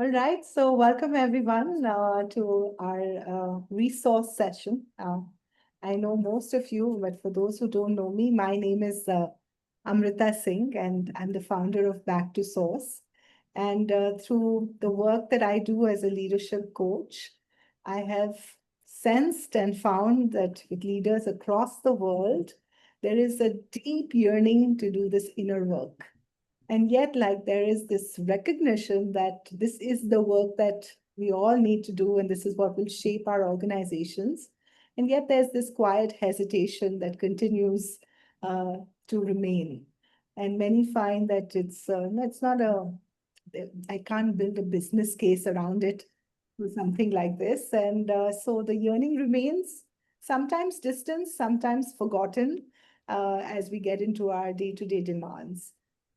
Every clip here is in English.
All right, so welcome everyone to our resource session. I know most of you, but for those who don't know me, my name is Amrita Singh, and I'm the founder of Back to Source. And through the work that I do as a leadership coach, I have sensed and found that with leaders across the world, there is a deep yearning to do this inner work. And yet, like, there is this recognition that this is the work that we all need to do, and this is what will shape our organizations. And yet, there's this quiet hesitation that continues uh, to remain. And many find that no, it's not I can't build a business case around it to something like this. And so the yearning remains, sometimes distant, sometimes forgotten as we get into our day-to-day demands.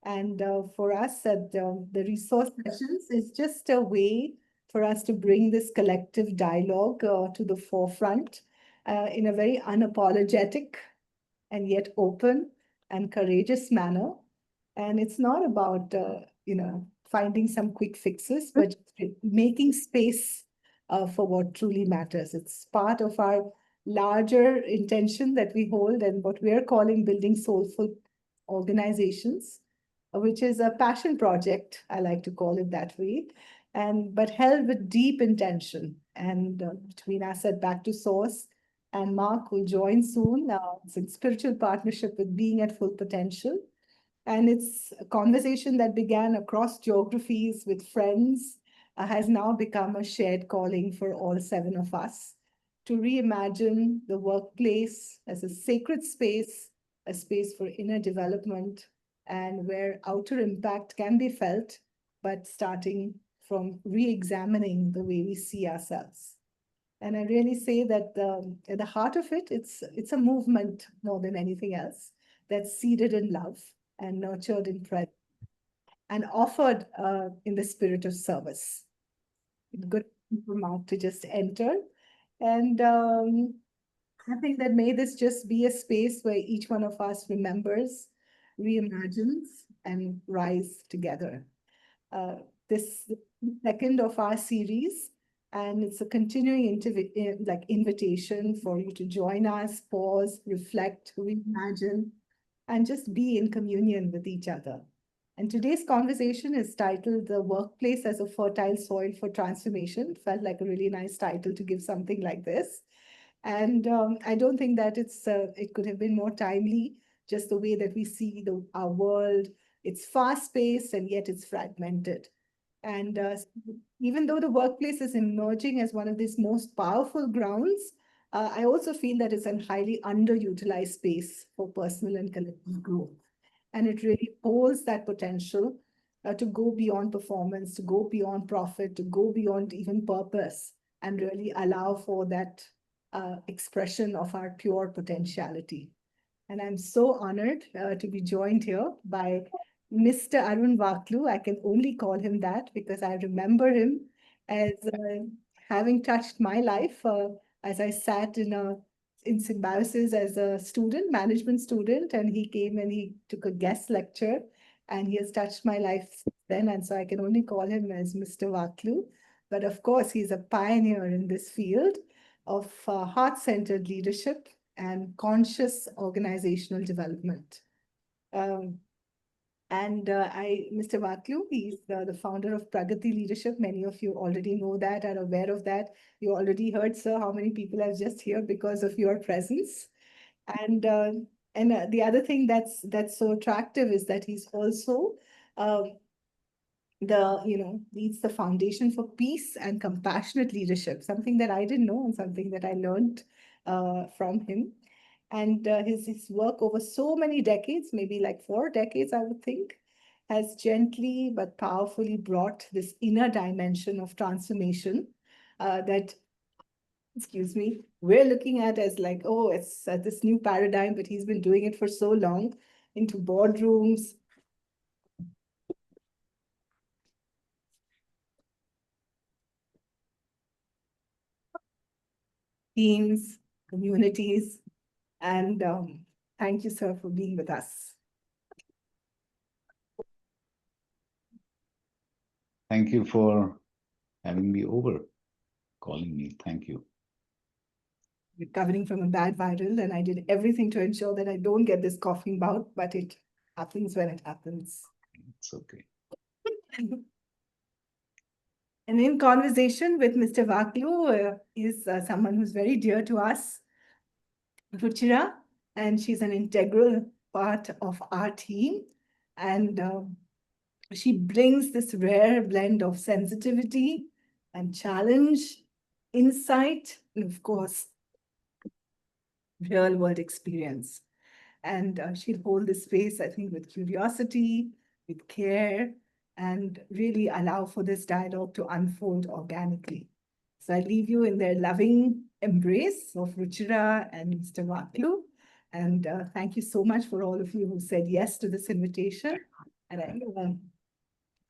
And for us at the resource sessions, is just a way for us to bring this collective dialogue to the forefront in a very unapologetic and yet open and courageous manner. And it's not about, finding some quick fixes, but making space for what truly matters. It's part of our larger intention that we hold and what we're calling building soulful organizations, which is a passion project, I like to call it that way, and but held with deep intention. And between us at Back to Source and Mark will join soon. It's a spiritual partnership with Being at Full Potential. And it's a conversation that began across geographies with friends, has now become a shared calling for all seven of us to reimagine the workplace as a sacred space, a space for inner development, and where outer impact can be felt, but starting from re-examining the way we see ourselves. And I really say that at the heart of it, it's a movement more than anything else that's seeded in love and nurtured in prayer and offered in the spirit of service. Good for Mark to just enter. And I think that may this just be a space where each one of us remembers, reimagines, and rise together. This second of our series, and it's a continuing invitation for you to join us, pause, reflect, reimagine, and just be in communion with each other. And today's conversation is titled The Workplace as a Fertile Soil for Transformation. It felt like a really nice title to give something like this. And I don't think that it could have been more timely, just the way that we see our world. It's fast-paced and yet it's fragmented. And even though the workplace is emerging as one of these most powerful grounds, I also feel that it's a highly underutilized space for personal and collective growth. And it really holds that potential to go beyond performance, to go beyond profit, to go beyond even purpose, and really allow for that expression of our pure potentiality. And I'm so honored to be joined here by Mr. Arun Wakhlu. I can only call him that because I remember him as having touched my life as I sat in Symbiosis as a student, management student, and he came and he took a guest lecture, and he has touched my life since then. And so I can only call him as Mr. Wakhlu. But of course, he's a pioneer in this field of heart-centered leadership and conscious organizational development. Um, Mr. Wakhlu, he's the founder of Pragati Leadership. Many of you already know that, are aware of that. You already heard, sir, how many people are just here because of your presence. And the other thing that's so attractive is that he's also um, leads the foundation for peace and compassionate leadership, something that I didn't know and something that I learned from him. And his work over so many decades, maybe like 4 decades, I would think, has gently but powerfully brought this inner dimension of transformation that, excuse me, we're looking at as like, oh, it's this new paradigm, but he's been doing it for so long into boardrooms, teams, communities, and thank you, sir, for being with us. Thank you for having me over, calling me. Thank you. Recovering from a bad viral, and I did everything to ensure that I don't get this coughing bout, but it happens when it happens. It's okay. And in conversation with Mr. Wakhlu is someone who's very dear to us, Ruchira, and she's an integral part of our team. And she brings this rare blend of sensitivity and challenge, insight, and of course, real world experience. And she'll hold the space, I think, with curiosity, with care, and really allow for this dialogue to unfold organically. So I leave you in their loving embrace of Ruchira and Mr. Wakhlu. And thank you so much for all of you who said yes to this invitation. And I know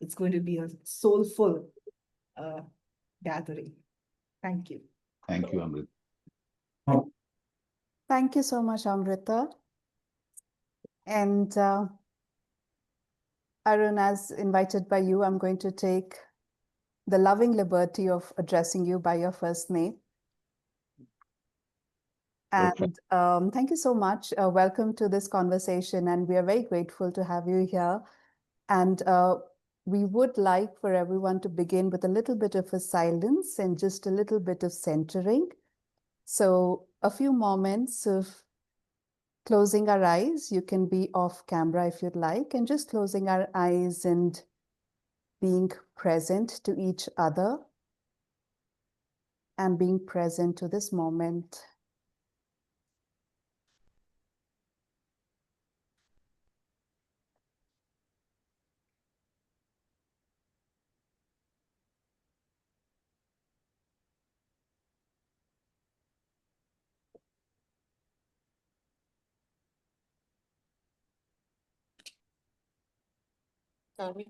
it's going to be a soulful gathering. Thank you. Thank you, Amrit. Thank you so much, Amrita. And Arun, as invited by you, I'm going to take the loving liberty of addressing you by your first name. And thank you so much. Welcome to this conversation, and we are very grateful to have you here. And we would like for everyone to begin with a little bit of a silence and just a little bit of centering. So a few moments of closing our eyes. You can be off camera if you'd like, and just closing our eyes and being present to each other and being present to this moment. Sorry.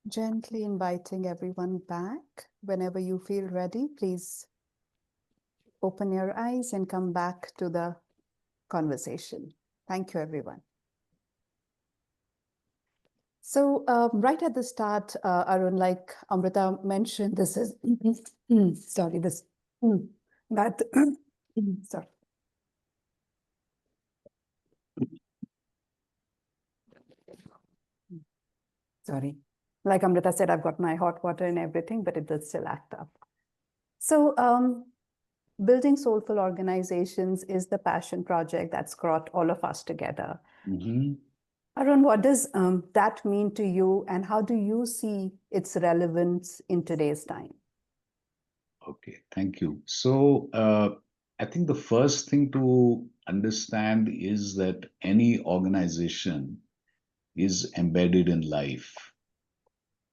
Gently inviting everyone back. Whenever you feel ready, please open your eyes and come back to the conversation. Thank you, everyone. So right at the start, Arun, like Amrita mentioned, this is, sorry, this, that, sorry. Sorry. Like Amrita said, I've got my hot water and everything, but it does still act up. So building soulful organizations is the passion project that's brought all of us together. Arun, what does that mean to you, and how do you see its relevance in today's time? Okay, thank you. So I think the first thing to understand is that any organization is embedded in life.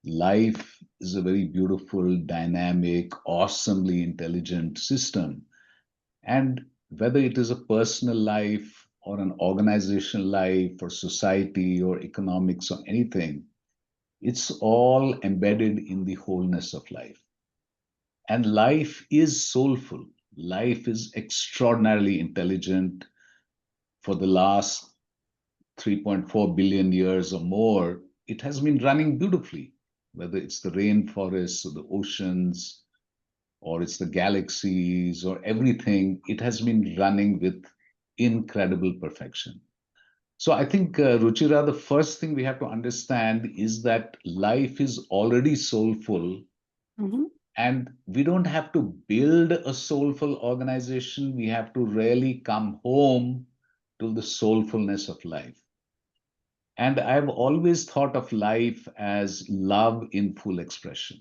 Life is a very beautiful, dynamic, awesomely intelligent system. And whether it is a personal life or an organizational life or society or economics or anything, it's all embedded in the wholeness of life. And life is soulful. Life is extraordinarily intelligent. For the last 3.4 billion years or more, it has been running beautifully, whether it's the rainforests or the oceans, or it's the galaxies or everything, it has been running with incredible perfection. So I think, Ruchira, the first thing we have to understand is that life is already soulful. And we don't have to build a soulful organization. We have to really come home to the soulfulness of life. And I've always thought of life as love in full expression.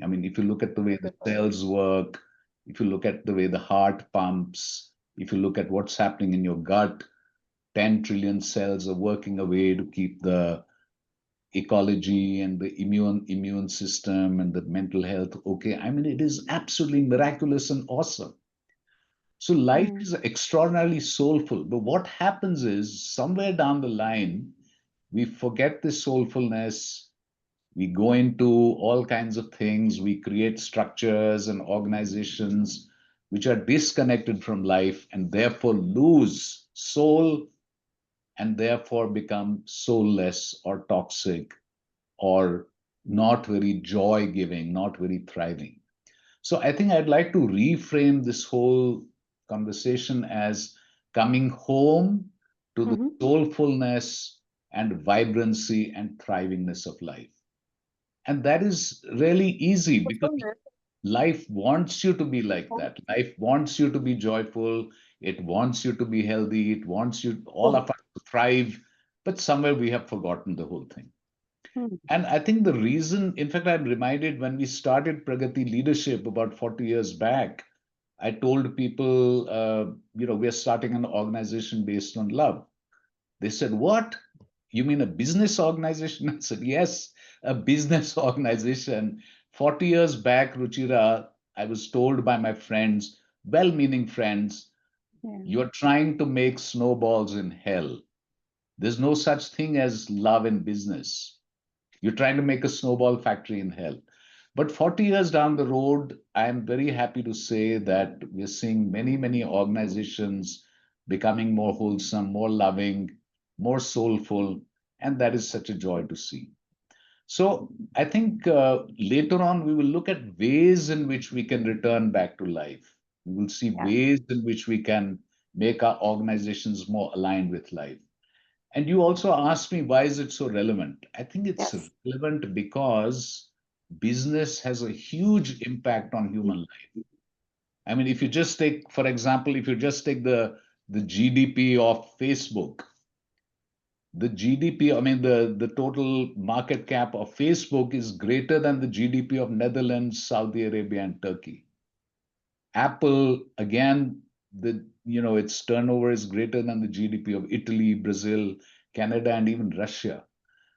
I mean, if you look at the way the cells work, if you look at the way the heart pumps, if you look at what's happening in your gut, 10 trillion cells are working away to keep the ecology and the immune system and the mental health okay. I mean, it is absolutely miraculous and awesome. So life is extraordinarily soulful. But what happens is somewhere down the line, we forget the soulfulness. We go into all kinds of things. We create structures and organizations which are disconnected from life and therefore lose soul and therefore become soulless or toxic or not very joy giving, not very thriving. So I think I'd like to reframe this whole conversation as coming home to the Mm-hmm. soulfulness and vibrancy and thrivingness of life. And that is really easy because life wants you to be like that. Life wants you to be joyful. It wants you to be healthy. It wants you, all of us, to thrive. But somewhere we have forgotten the whole thing. Mm-hmm. And I think the reason, in fact, I'm reminded when we started Pragati Leadership about 40 years back, I told people, we're starting an organization based on love. They said, "What? You mean a business organization?" I said, "Yes, a business organization." 40 years back, Ruchira, I was told by my friends, well meaning friends, Yeah. you're trying to make snowballs in hell. There's no such thing as love in business. You're trying to make a snowball factory in hell. But 40 years down the road, I'm very happy to say that we're seeing many, many organizations becoming more wholesome, more loving, more soulful, and that is such a joy to see. So I think later on, we will look at ways in which we can return back to life. We will see Yeah. ways in which we can make our organizations more aligned with life. And you also asked me, why is it so relevant? I think it's Yes. relevant because business has a huge impact on human life. I mean, if you just take, for example, if you just take the GDP of Facebook, the GDP, I mean, the total market cap of Facebook is greater than the GDP of Netherlands, Saudi Arabia, and Turkey. Apple, again, its turnover is greater than the GDP of Italy, Brazil, Canada, and even Russia.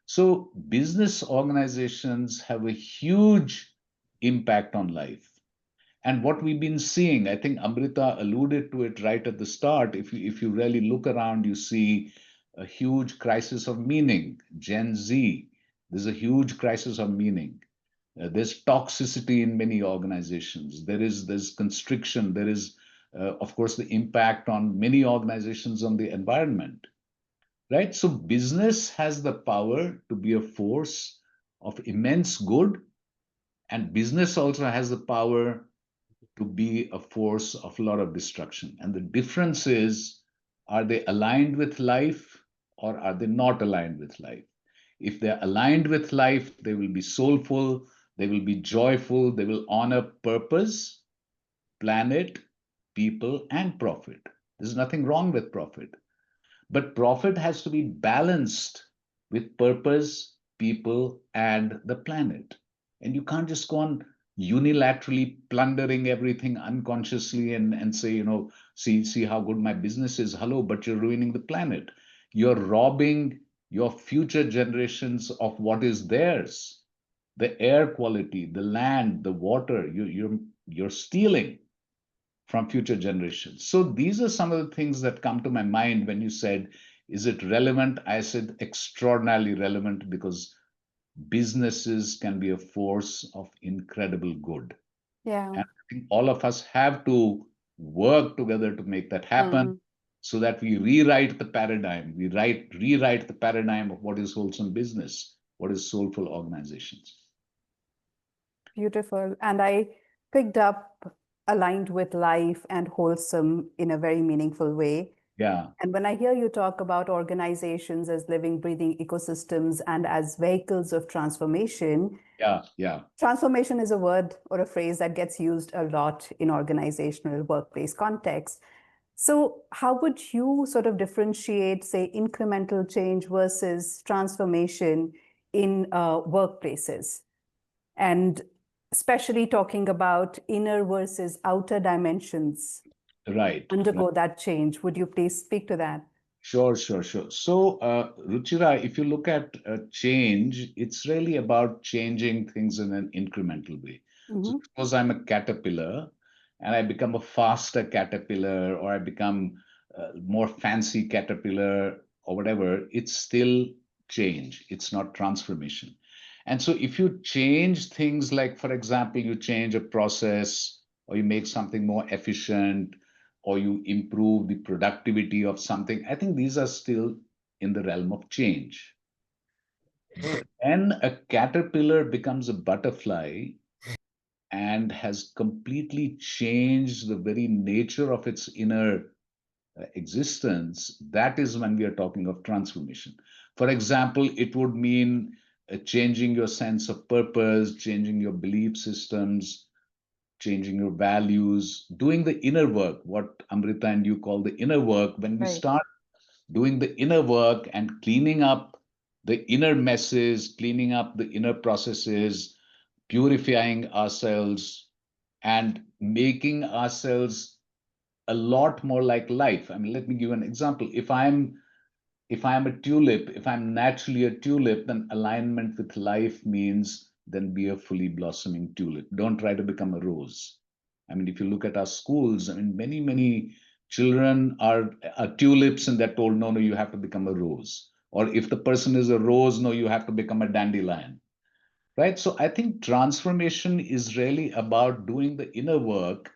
So business organizations have a huge impact on life. And what we've been seeing, I think Amrita alluded to it right at the start. If you really look around, you see a huge crisis of meaning. Gen Z, there's a huge crisis of meaning. There's toxicity in many organizations. There's constriction. There is, of course, the impact on many organizations on the environment, right? So business has the power to be a force of immense good, and business also has the power to be a force of a lot of destruction. And the difference is, are they aligned with life or are they not aligned with life? If they're aligned with life, they will be soulful, they will be joyful, they will honor purpose, planet, people, and profit. There's nothing wrong with profit. But profit has to be balanced with purpose, people, and the planet. And you can't just go on unilaterally plundering everything unconsciously and say, see how good my business is. Hello, but you're ruining the planet. You're robbing your future generations of what is theirs. The air quality, the land, the water, you're stealing from future generations. So these are some of the things that come to my mind when you said, is it relevant? I said extraordinarily relevant because businesses can be a force of incredible good. Yeah. And I think all of us have to work together to make that happen Mm. so that we rewrite the paradigm. Rewrite the paradigm of what is wholesome business, what is soulful organizations. Beautiful. And I picked up aligned with life and wholesome in a very meaningful way. Yeah, And when I hear you talk about organizations as living, breathing ecosystems and as vehicles of transformation, yeah. transformation is a word or a phrase that gets used a lot in organizational workplace context. So, how would you sort of differentiate, say, incremental change versus transformation in workplaces? And especially talking about inner versus outer dimensions Right. undergo that change. Would you please speak to that? Sure, sure, sure. So, Ruchira, if you look at change, it's really about changing things in an incremental way. So, Hmm. suppose I'm a caterpillar and I become a faster caterpillar, or I become more fancy caterpillar, or whatever, it's still change, it's not transformation. And so if you change things like, for example, you change a process or you make something more efficient or you improve the productivity of something, I think these are still in the realm of change. But when a caterpillar becomes a butterfly and has completely changed the very nature of its inner existence, that is when we are talking of transformation. For example, it would mean changing your sense of purpose, changing your belief systems, changing your values, doing the inner work, what Amrita and you call the inner work. When we Right. start doing the inner work and cleaning up the inner messes, cleaning up the inner processes, purifying ourselves, and making ourselves a lot more like life. I mean, let me give you an example. If I'm a tulip, if I'm naturally a tulip, then alignment with life means then be a fully blossoming tulip. Don't try to become a rose. I mean, if you look at our schools, I mean, many children are tulips and they're told, no, no, you have to become a rose. Or if the person is a rose, no, you have to become a dandelion. Right? So I think transformation is really about doing the inner work,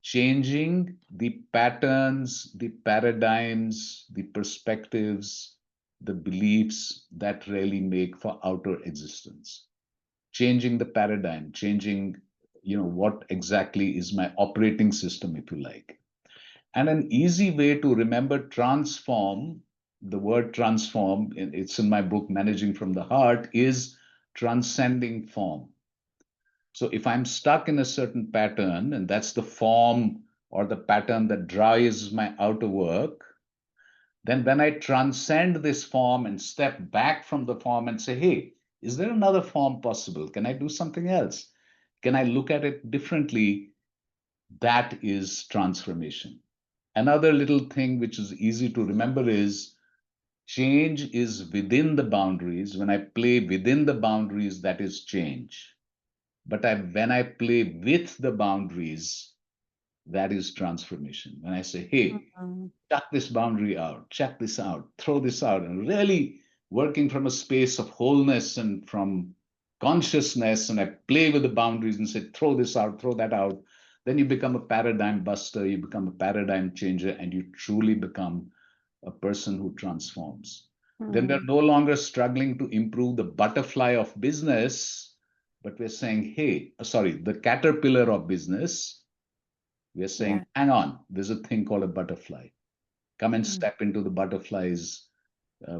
changing the patterns, the paradigms, the perspectives, the beliefs that really make for outer existence. Changing the paradigm, changing, what exactly is my operating system, if you like. And an easy way to remember transform, the word transform, it's in my book, Managing from the Heart, is transcending form. So if I'm stuck in a certain pattern, and that's the form or the pattern that drives my outer work, then when I transcend this form and step back from the form and say, hey, is there another form possible? Can I do something else? Can I look at it differently? That is transformation. Another little thing which is easy to remember is change is within the boundaries. When I play within the boundaries, that is change. But when I play with the boundaries, that is transformation. When I say, hey, Mhm. chuck this boundary out, check this out, throw this out, and really working from a space of wholeness and from consciousness, and I play with the boundaries and say, throw this out, throw that out, then you become a paradigm buster, you become a paradigm changer, and you truly become a person who transforms. Then we're Mhm. no longer struggling to improve the butterfly of business, but we're saying, hey, sorry, the caterpillar of business, we're saying, Yeah. hang on, there's a thing called a butterfly. Come and Mm. step into the butterfly's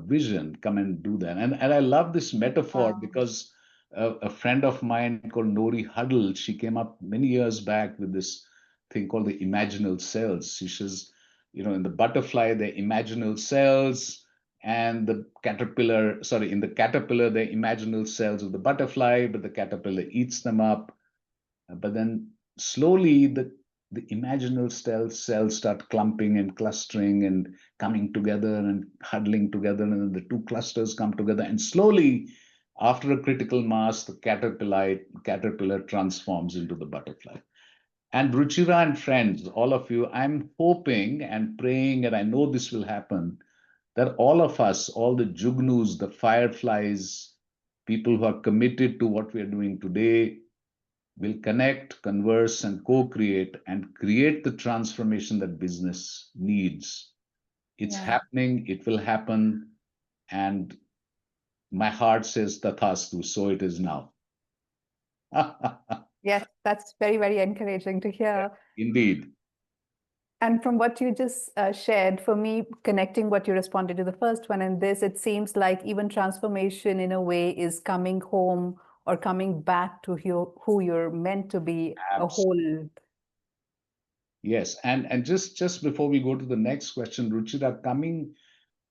vision. Come and do that. And I love this metaphor Wow. because a friend of mine called Nori Huddle, she came up many years back with this thing called the imaginal cells. She says, in the butterfly, the imaginal cells, and the caterpillar, sorry, in the caterpillar, the imaginal cells of the butterfly, but the caterpillar eats them up. But then slowly the imaginal cells start clumping and clustering and coming together and huddling together, and then the two clusters come together, and slowly, after a critical mass, the caterpillar transforms into the butterfly. And Ruchira and friends, all of you, I'm hoping and praying, and I know this will happen, that all of us, all the jugnus, the fireflies, people who are committed to what we are doing today, will connect, converse, and co create and create the transformation that business needs. It's Yeah. happening, it will happen, and my heart says Tathastu, so it is now. Yes, that's very, very encouraging to hear. Indeed. And from what you just shared, for me, connecting what you responded to the first one and this, it seems like even transformation in a way is coming home or coming back to who you're meant to be, a Abs- whole. yes. And just before we go to the next question, Ruchira, coming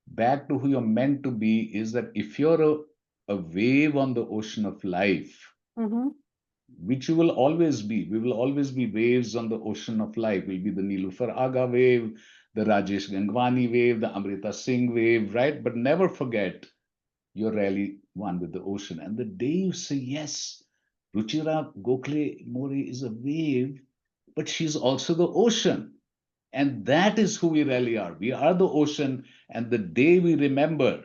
back to who you're meant to be is that if you're a wave on the ocean of life, Mm-hmm. which you will always be. We will always be waves on the ocean of life. We'll be the Nilufar Aga wave, the Rajesh Gangwani wave, the Amrita Singh wave, right? But never forget, you're really one with the ocean. And the day you say, yes, Ruchira Gokhale Mori is a wave, but she's also the ocean. And that is who we really are. We are the ocean. And the day we remember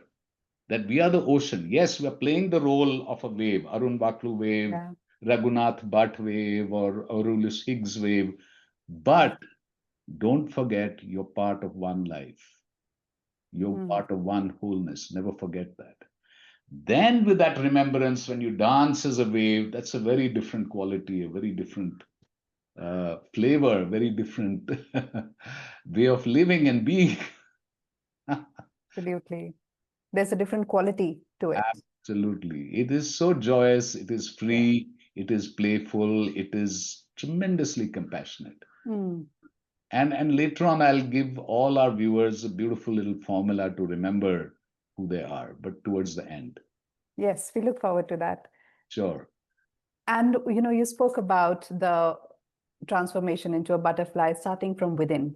that we are the ocean. Yes, we are playing the role of a wave, Arun Wakhlu wave, Yeah. Raghunath Bhatt wave, or Aurelius Higgs wave. Yes. But don't forget you're part of one life. You're Mm. part of one wholeness. Never forget that. Then, with that remembrance, when you dance as a wave, that's a very different quality, a very different flavor, very different way of living and being. Absolutely. There's a different quality to it. Absolutely. It is so joyous, it is Yeah. free, it is playful, it is tremendously compassionate. Mm. And later on, I'll give all our viewers a beautiful little formula to remember who they are, but towards the end. Yes, we look forward to that. Sure. And you spoke about the transformation into a butterfly starting from within,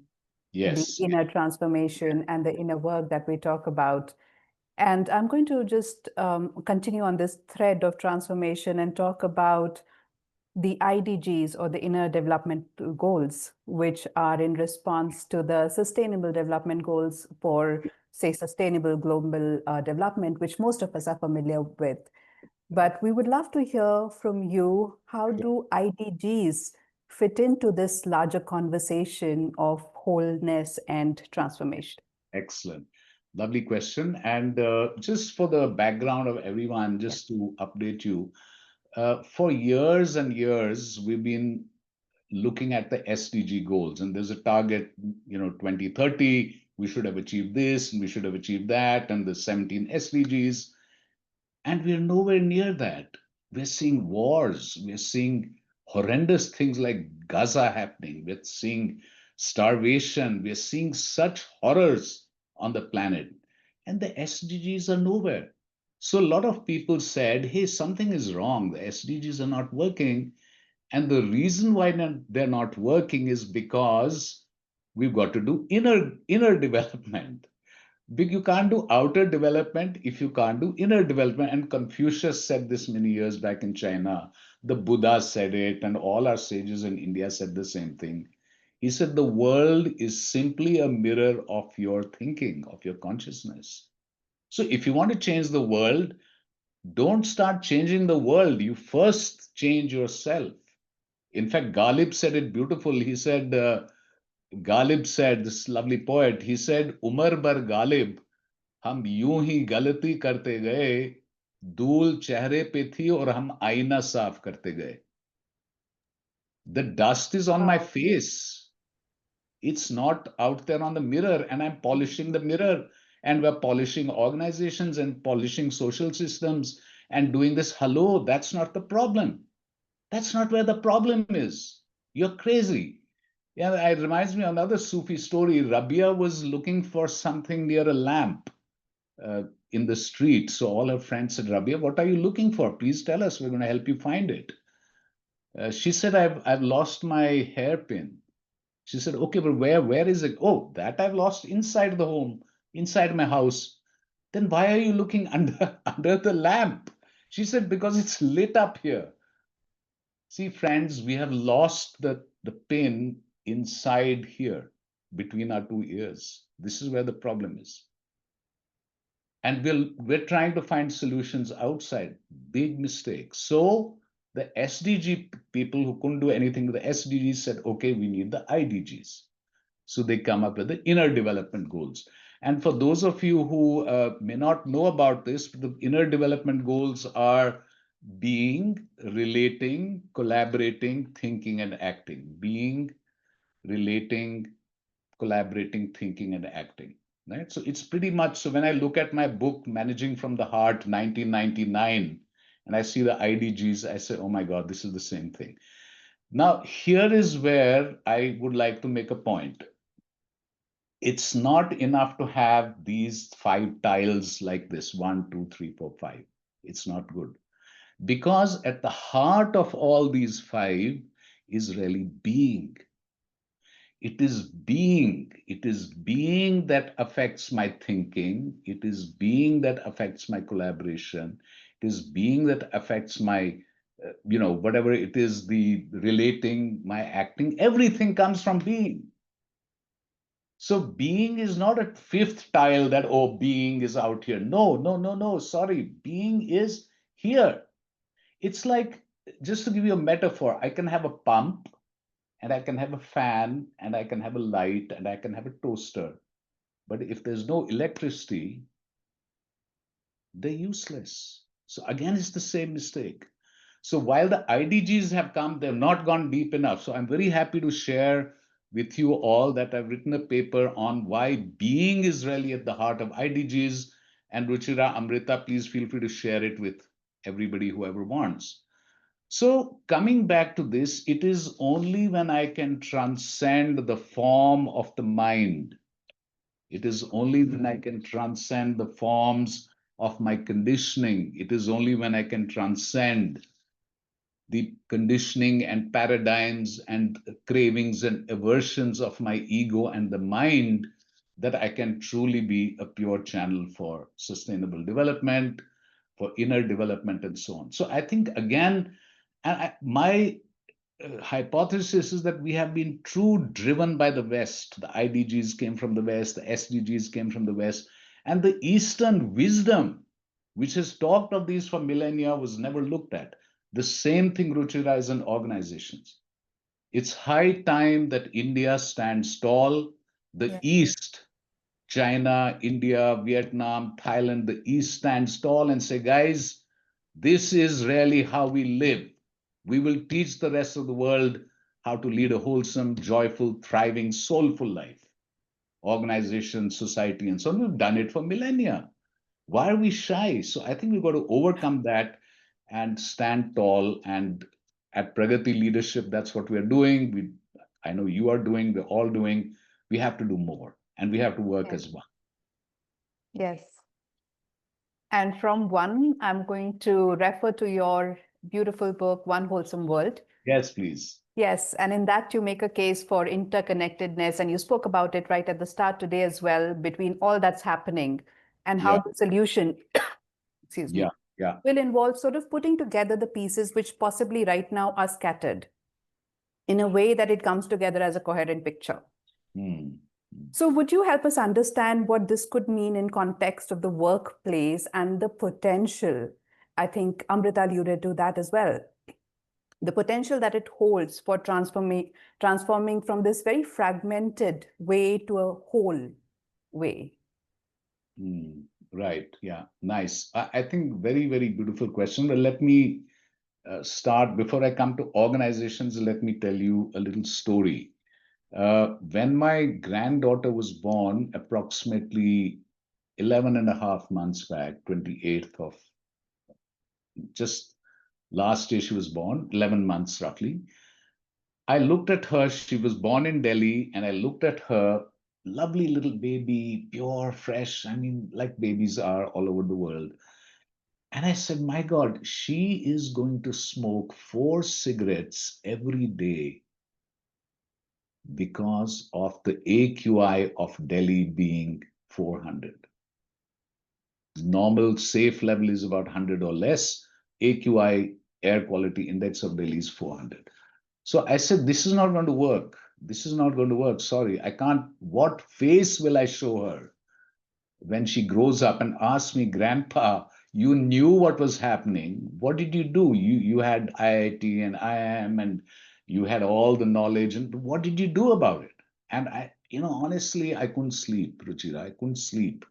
the Yes. inner transformation and the inner work that we talk about. And I'm going to just continue on this thread of transformation and talk about the IDGs, or the Inner Development Goals, which are in response to the Sustainable Development Goals for, say, Sustainable Global Development, which most of us are familiar with. But we would love to hear from you, how do IDGs fit into this larger conversation of wholeness and transformation? Excellent. Lovely question. And just for the background of everyone, Yeah. just to update you, for years and years, we've been looking at the SDG goals, and there's a target, 2030, we should have achieved this, and we should have achieved that, and the 17 SDGs. And we're nowhere near that. We're seeing wars. We're seeing horrendous things like Gaza happening. We're seeing starvation. We're seeing such horrors on the planet. And the SDGs are nowhere. So a lot of people said, hey, something is wrong. The SDGs are not working. And the reason why they're not working is because we've got to do inner development. You can't do outer development if you can't do inner development. And Confucius said this many years back in China. The Buddha said it, and all our sages in India said the same thing. He said, the world is simply a mirror of your thinking, of your consciousness. So if you want to change the world, don't start changing the world. You first change yourself. In fact, Ghalib said it beautifully. He said, Ghalib said, this lovely poet, he said, Umar bar Ghalib, हम यूं ही गलती करते गए धूल चेहरे पे थी और हम आईना साफ करते गए the dust is on my Wow. face, it's not out there on the mirror, and I'm polishing the mirror, and we're polishing organizations and polishing social systems and doing this. Hello, that's not the problem. That's not where the problem is. You're crazy. Yeah, it reminds me of another Sufi story. Rabia was looking for something near a lamp uh, in the street. So all her friends said, Rabia, what are you looking for? Please tell us. We're going to help you find it. She said, I've lost my hairpin. She said, okay, but where is it? Oh, that I've lost inside the home, inside my house. Then why are you looking under the lamp? She said, because it's lit up here. See, friends, we have lost the pin inside here between our two ears. This is where the problem is. And we're trying to find solutions outside. Big mistake. So the SDG people who couldn't do anything with the SDGs said, okay, we need the IDGs. So they come up with the inner development goals. And for those of you who may not know about this, the inner development goals are being, relating, collaborating, thinking, and acting. Being, relating, collaborating, thinking, and acting. Right? So it's pretty much, so when I look at my book, Managing from the Heart, 1999, and I see the IDGs, I say, oh my God, this is the same thing. Now, here is where I would like to make a point. It's not enough to have these 5 tiles like this, 1, 2, 3, 4, 5. It's not good. Because at the heart of all these 5 is really being. It is being that affects my thinking. It is being that affects my collaboration. It is being that affects my whatever it is, the relating, my acting. Everything comes from being. So being is not a fifth tile that, oh, being is out here. No, no, no, no. Sorry. Being is here. It's like, just to give you a metaphor, I can have a pump and I can have a fan and I can have a light and I can have a toaster. But if there's no electricity, they're useless. So again, it's the same mistake. So while the IDGs have come, they've not gone deep enough. So I'm very happy to share with you all that I've written a paper on why being is really at the heart of IDGs. And Ruchira, Amrita, please feel free to share it with everybody, whoever wants. So coming back to this, it is only when I can transcend the form of the mind. It is only when I can transcend the forms of my conditioning. It is only when I can transcend the conditioning and paradigms and cravings and aversions of my ego and the mind that I can truly be a pure channel for sustainable development, for inner development, and so on. So I think, again, my hypothesis is that we have been true driven by the West. The IDGs came from the West, the SDGs came from the West, and the Eastern wisdom, which has talked of these for millennia, was never looked at. The same thing, Ruchira, is in organizations. It's high time that India stands tall. The Yeah. East, China, India, Vietnam, Thailand, the East stands tall and say, guys, this is really how we live. We will teach the rest of the world how to lead a wholesome, joyful, thriving, soulful life. Organization, society, and so on. We've done it for millennia. Why are we shy? So I think we've got to overcome that and stand tall. And at Pragati Leadership, that's what we're doing. I know you are doing, we're all doing. We have to do more and we have to work Yes. as one. Yes. And from one, I'm going to refer to your beautiful book, One Wholesome World. Yes, please. Yes, and in that you make a case for interconnectedness, and you spoke about it right at the start today as well, between all that's happening and how Yeah, the solution, excuse yeah, me, yeah. will involve sort of putting together the pieces which possibly right now are scattered in a way that it comes together as a coherent picture. Hmm. So, would you help us understand what this could mean in context of the workplace and the potential? I think Amrita alluded to that as well. The potential that it holds for transforming from this very fragmented way to a whole way. Hmm. Right. Yeah. Nice. I think very, very beautiful question. But let me start before I come to organizations. Let me tell you a little story. When my granddaughter was born, approximately 11 and a half months back, 28th of just last year, she was born, 11 months roughly. I looked at her, she was born in Delhi, and I looked at her, lovely little baby, pure, fresh, I mean, like babies are all over the world. And I said, my God, she is going to smoke 4 cigarettes every day because of the AQI of Delhi being 400. Normal safe level is about 100 or less. AQI, air quality index of Delhi, is 400. So I said, this is not going to work. This is not going to work. Sorry, I can't. What face will I show her when she grows up and asks me, Grandpa, you knew what was happening. What did you do? You had IIT and IIM and you had all the knowledge. And what did you do about it? And honestly, I couldn't sleep, Ruchira. I couldn't sleep.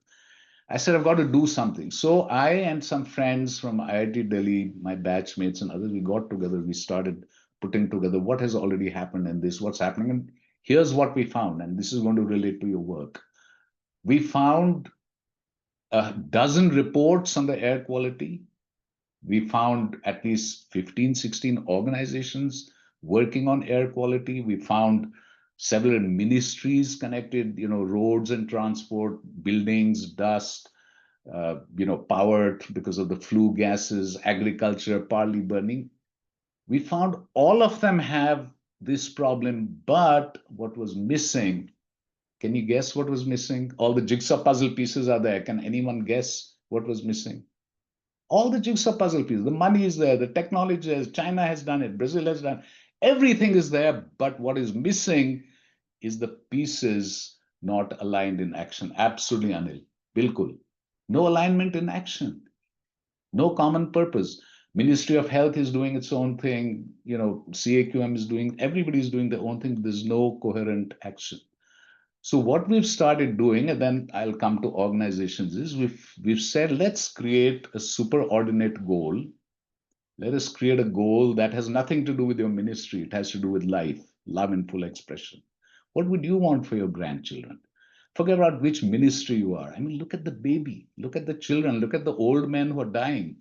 I said, I've got to do something. So I and some friends from IIT Delhi, my batchmates and others, we got together. We started putting together what has already happened and this, what's happening. And here's what we found. And this is going to relate to your work. We found a dozen reports on the air quality. We found at least 15, 16 organizations working on air quality. We found several ministries connected, roads and transport, buildings, dust, power because of the flue gases, agriculture, partly burning. We found all of them have this problem, but what was missing, can you guess what was missing? All the jigsaw puzzle pieces are there. Can anyone guess what was missing? All the jigsaw puzzle pieces. The money is there, the technology is, China has done it, Brazil has done it. Everything is there, but what is missing is the pieces not aligned in action. Absolutely, Anil. Bilkul. No alignment in action. No common purpose. Ministry of Health is doing its own thing. CAQM is doing, everybody is doing their own thing. There's no coherent action. So what we've started doing, and then I'll come to organizations, is we've said, let's create a superordinate goal. Let us create a goal that has nothing to do with your ministry. It has to do with life, love in full expression. What would you want for your grandchildren? Forget about which ministry you are. I mean, look at the baby, look at the children, look at the old men who are dying.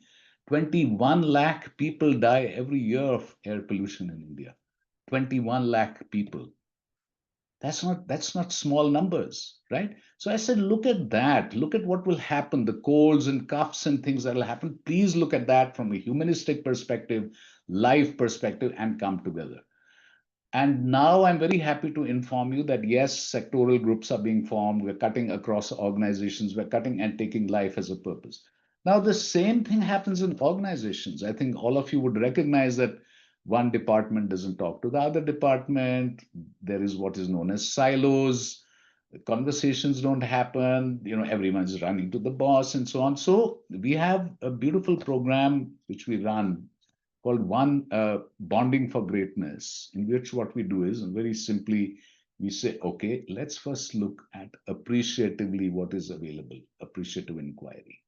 21 lakh people die every year of air pollution in India. 21 lakh people. That's not small numbers, right? So I said, look at that. Look at what will happen, the colds and coughs and things that will happen. Please look at that from a humanistic perspective, life perspective, and come together. And now I'm very happy to inform you that yes, sectoral groups are being formed. We're cutting across organizations. We're cutting and taking life as a purpose. Now, the same thing happens in organizations. I think all of you would recognize that one department doesn't talk to the other department. There is what is known as silos. Conversations don't happen. Everyone's running to the boss and so on. So we have a beautiful program which we run called One Bonding for Greatness, in which what we do is, and very simply, we say, okay, let's first look at appreciatively what is available, appreciative inquiry.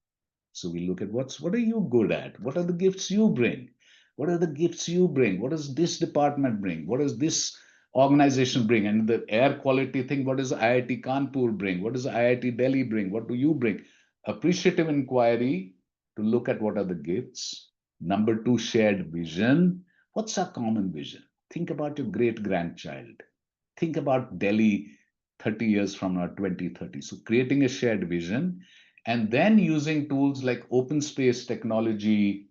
So we look at what are you good at? What are the gifts you bring? What are the gifts you bring? What does this department bring? What does this organization bring? And the air quality thing, what does IIT Kanpur bring? What does IIT Delhi bring? What do you bring? Appreciative inquiry to look at what are the gifts. Number two, shared vision. What's our common vision? Think about your great grandchild. Think about Delhi 30 years from now, 2030. So creating a shared vision and then using tools like open space technology,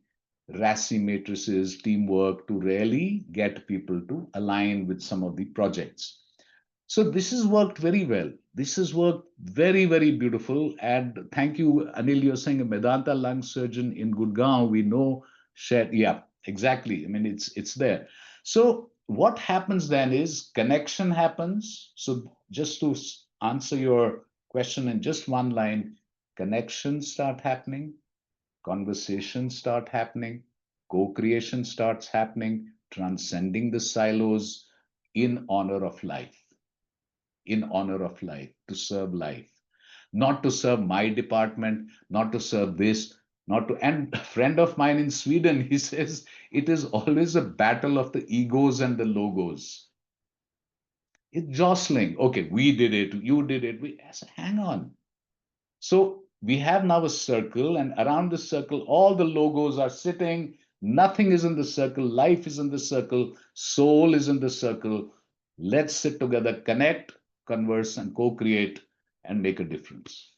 RASI matrices, teamwork to really get people to align with some of the projects. So this has worked very well. This has worked very, very beautiful. And thank you, Anil. You're saying a Medanta lung surgeon in Gurgaon. We know shared. Yeah, exactly. I mean, it's there. So what happens then is connection happens. So just to answer your question in just one line, connections start happening, conversations start happening, co-creation starts happening, transcending the silos in honor of life, in honor of life, to serve life, not to serve my department, not to serve this, not to. And a friend of mine in Sweden, he says, it is always a battle of the egos and the logos. It's jostling. Okay, we did it, you did it. I said, hang on. So we have now a circle, and around the circle, all the logos are sitting. Nothing is in the circle. Life is in the circle. Soul is in the circle. Let's sit together, connect, converse, and co create and make a difference.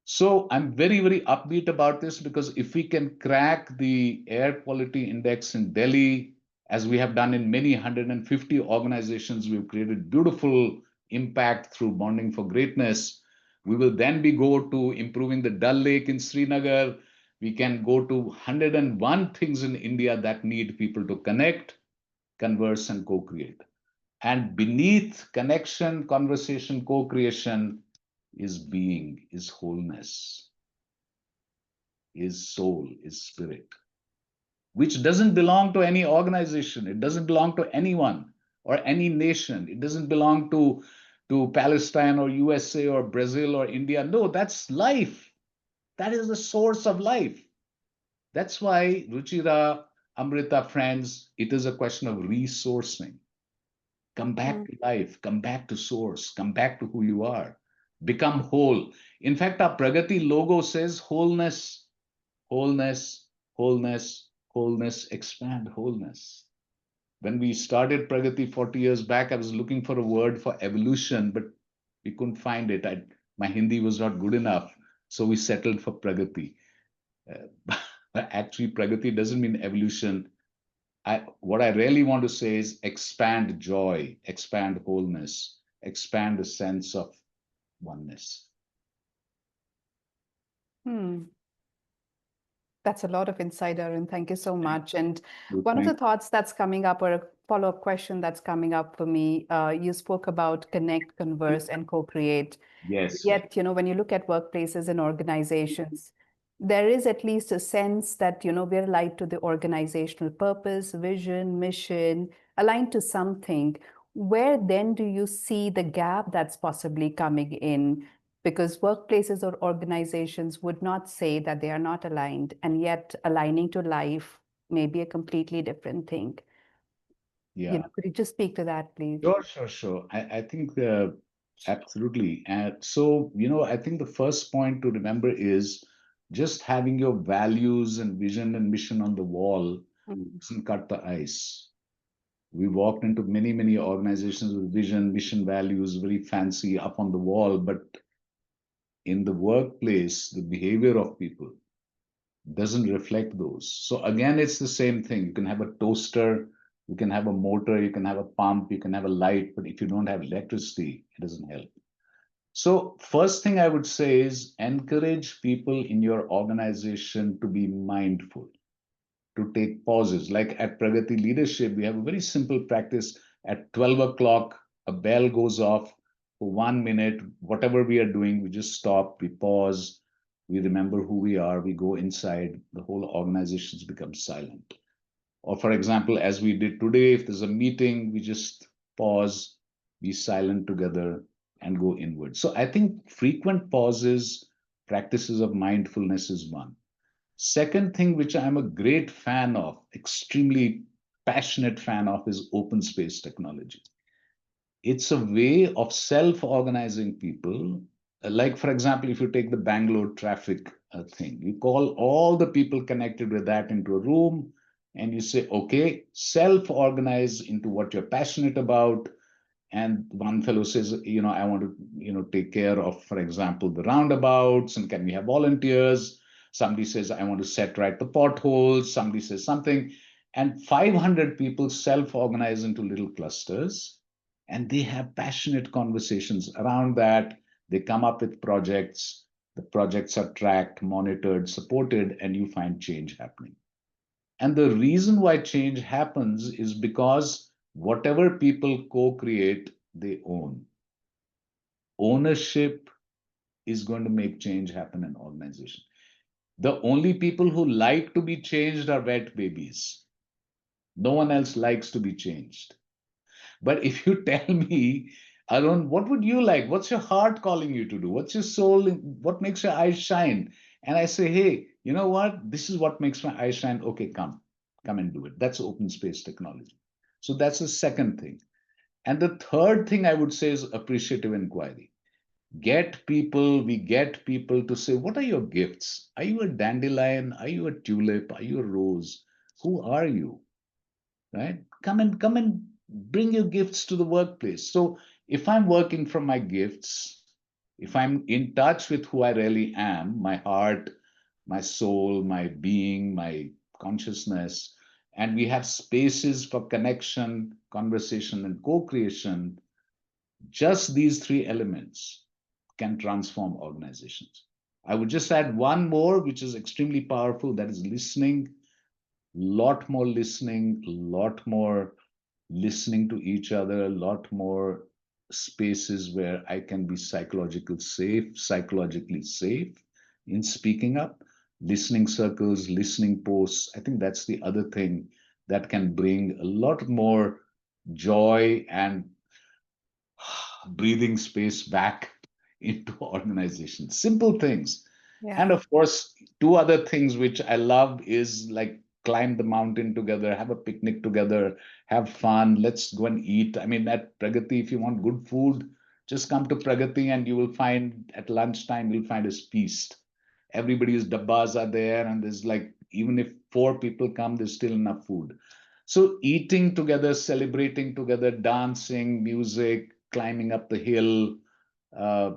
So I'm very, very upbeat about this because if we can crack the air quality index in Delhi, as we have done in many 150 organizations, we've created beautiful impact through bonding for greatness. We will then be go to improving the Dal Lake in Srinagar. We can go to 101 things in India that need people to connect, converse, and co-create. And beneath connection, conversation, co-creation is being, is wholeness, is soul, is spirit, which doesn't belong to any organization. It doesn't belong to anyone or any nation. It doesn't belong to Palestine or USA or Brazil or India. No, that's life. That is the source of life. That's why, Ruchira, Amrita, friends, it is a question of resourcing. Come back to life, come back to source, come back to who you are, become whole. In fact, our Pragati logo says wholeness, wholeness, wholeness, wholeness, expand wholeness. When we started Pragati 40 years back, I was looking for a word for evolution, but we couldn't find it. My Hindi was not good enough, so we settled for Pragati. Actually, Pragati doesn't mean evolution. What I really want to say is expand joy, expand wholeness, expand a sense of oneness. That's a lot of insight, Arun. Thank you so much. And one of the Thank thoughts that's coming up, or a follow-up question that's coming up for me. You spoke about connect, converse, and co-create. Yes. Yet, when you look at workplaces and organizations, there is at least a sense that, we're aligned to the organizational purpose, vision, mission, aligned to something. Where then do you see the gap that's possibly coming in? Because workplaces or organizations would not say that they are not aligned, and yet aligning to life may be a completely different thing. Yeah. Could you just speak to that, please? Sure. I think absolutely. And so, I think the first point to remember is just having your values and vision and mission on the wall Mm. doesn't cut the ice. We walked into many organizations with vision, mission, values, very fancy up on the wall, but in the workplace, the behavior of people doesn't reflect those. So again, it's the same thing. You can have a toaster, you can have a motor, you can have a pump, you can have a light, but if you don't have electricity, it doesn't help. So first thing I would say is encourage people in your organization to be mindful, to take pauses. Like at Pragati Leadership, we have a very simple practice. At 12 o'clock, a bell goes off for 1 minute. Whatever we are doing, we just stop, we pause, we remember who we are, we go inside, the whole organization becomes silent. Or, for example, as we did today, if there's a meeting, we just pause, be silent together, and go inward. So I think frequent pauses, practices of mindfulness is one. Second thing, which I'm a great fan of, extremely passionate fan of, is open space technology. It's a way of self-organizing people. Like, for example, if you take the Bangalore traffic thing, you call all the people connected with that into a room and you say, okay, self-organize into what you're passionate about. And one fellow says, I want to, take care of, for example, the roundabouts, and can we have volunteers? Somebody says, I want to set right the potholes. Somebody says something. And 500 people self-organize into little clusters, and they have passionate conversations around that. They come up with projects. The projects are tracked, monitored, supported, and you find change happening. And the reason why change happens is because whatever people co create, they own. Ownership is going to make change happen in organization. The only people who like to be changed are wet babies. No one else likes to be changed. But if you tell me, Arun, what would you like? What's your heart calling you to do? What's your soul? What makes your eyes shine? And I say, hey, you know what? This is what makes my eyes shine. Okay, come and do it. That's open space technology. So that's the second thing. And the third thing I would say is appreciative inquiry. We get people to say, what are your gifts? Are you a dandelion? Are you a tulip? Are you a rose? Who are you? Right? Come and bring your gifts to the workplace. So if I'm working from my gifts, if I'm in touch with who I really am, my heart, my soul, my being, my consciousness, and we have spaces for connection, conversation, and co-creation, just these three elements can transform organizations. I would just add one more, which is extremely powerful, that is listening. Lot more listening, lot more listening to each other, a lot more spaces where I can be psychologically safe in speaking up, listening circles, listening posts. I think that's the other thing that can bring a lot more joy and breathing space back into organizations. Simple things. Yeah. And of course, two other things which I love is like climb the mountain together, have a picnic together, have fun. Let's go and eat. I mean, at Pragati, if you want good food, just come to Pragati and you will find at lunchtime, you'll find a feast. Everybody's dabbas are there, and there's like, even if 4 people come, there's still enough food. So eating together, celebrating together, dancing, music, climbing up the hill, uh,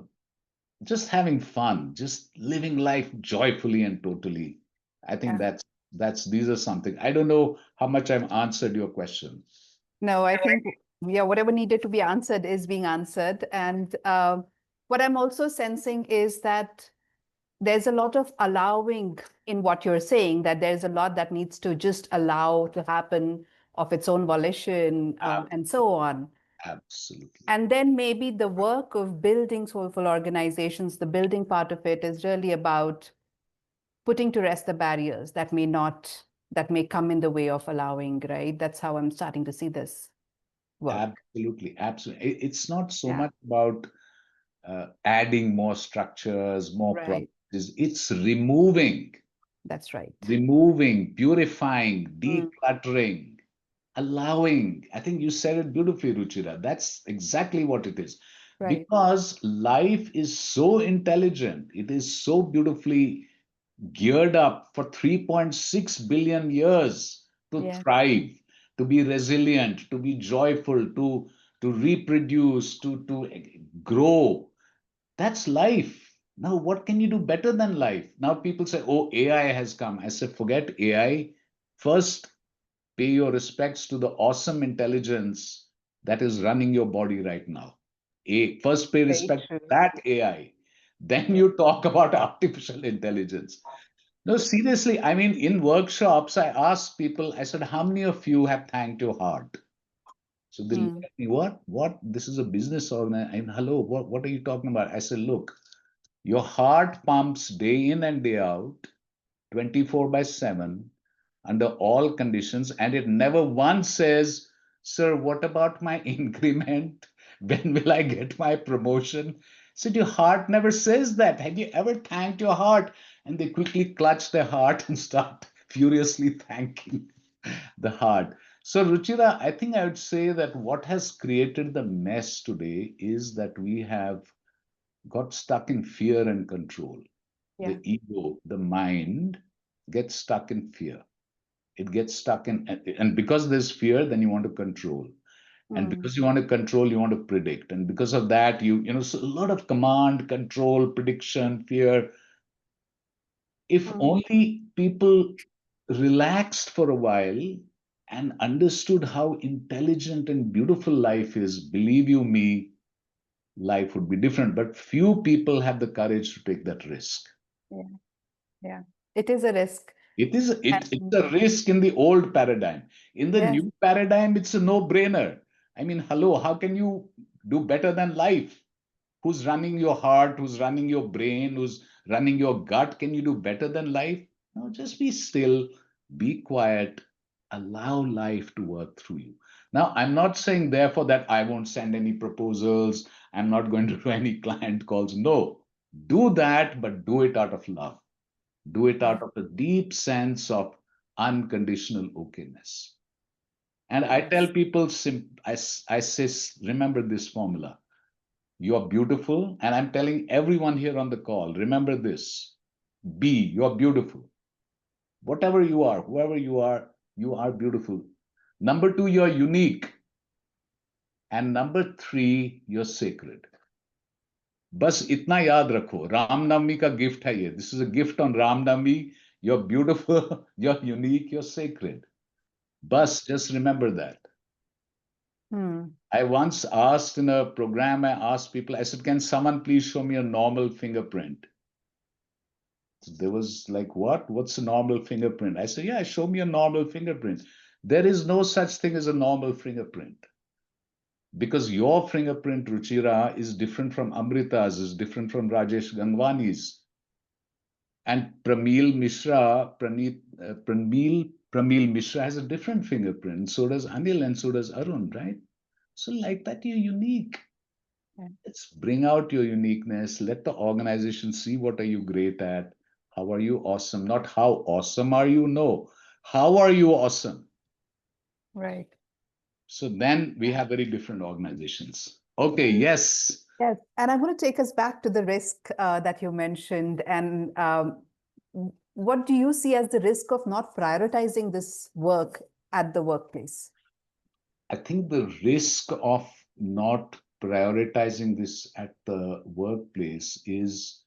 just having fun, just living life joyfully and totally. I think Yeah. that's these are something. I don't know how much I've answered your question. No, I think, yeah, whatever needed to be answered is being answered. And what I'm also sensing is that there's a lot of allowing in what you're saying, that there's a lot that needs to just allow to happen. of its own volition, Ab- and so on. Absolutely. And then maybe the work of building soulful organizations, the building part of it is really about putting to rest the barriers that may come in the way of allowing, right? That's how I'm starting to see this work. Absolutely. Absolutely. It's not so Yeah, much about adding more structures, more right. processes. It's That's right. purifying, Mm, decluttering, allowing. I think you said it beautifully, Ruchira. That's exactly what it is. right. Because life is so intelligent, it is so beautifully geared up for 3.6 billion years to Yeah. thrive, to be resilient, to be joyful, to reproduce, to grow. That's life. Now, what can you do better than life? Now, people say, oh, AI has come. I said, forget AI. First, pay your respects to the awesome intelligence that is running your body right now. First, pay Very respect to true. that AI. Then Yeah. you talk about artificial intelligence. No, seriously, I mean, in workshops, I ask people, I said, how many of you have thanked your heart? So they look Mm, at me, what? What? This is a business organization. Hello, what are you talking about? I said, look, your heart pumps day in and day out, 24 by 7, under all conditions, and it never once says, sir, what about my increment? When will I get my promotion? So your heart never says that. Have you ever thanked your heart? And they quickly clutch their heart and start furiously thanking the heart. So, Ruchira, I think I would say that what has created the mess today is that we have got stuck in fear and control. yeah. The ego, the mind gets stuck in fear. It gets stuck in, and because there's fear, then you want to control. And Mm, because you want to control, you want to predict. And because of that, so a lot of command, control, prediction, fear. If mm, only people relaxed for a while and understood how intelligent and beautiful life is, believe you me, life would be different. But few people have the courage to take that risk. yeah. Yeah. It is a risk. It's And a risk in the old paradigm. In the yes, new paradigm, it's a no-brainer. I mean, hello, how can you do better than life? Who's running your heart? Who's running your brain? Who's running your gut? Can you do better than life? No, just be still, be quiet, allow life to work through you. Now, I'm not saying, therefore, that I won't send any proposals. I'm not going to do any client calls. No, do that, but do it out of love. Do it yeah, out of a deep sense of unconditional okayness. And I tell yes. people, I say, remember this formula. You're beautiful. And I'm telling everyone here on the call, remember this. You're beautiful. Whatever you are, whoever you are beautiful. Number two, you're unique. And number three, you're sacred. बस इतना याद रखो रामनवमी का gift है ये this is a gift on Ramnavami you're beautiful you're unique you're sacred bus just remember that Hmm. I once asked in a program I asked people I said can someone please show me a normal fingerprint so there was like what's a normal fingerprint I said yeah show me a normal fingerprint there is no such thing as a normal fingerprint because your fingerprint ruchira is different from amrita's is different from rajesh gangwani's and Pramil Mishra has a different fingerprint. So does Anil and so does Arun, right? So like that, you're unique. Yeah. Let's bring out your uniqueness. Let the organization see what are you great at. How are you awesome? Not how awesome are you? No. How are you awesome? Right. So then we have very different organizations. Okay, yes. Yes. And I'm going to take us back to the risk that you mentioned. And what do you see as the risk of not prioritizing this work at the workplace? I think the risk of not prioritizing this at the workplace is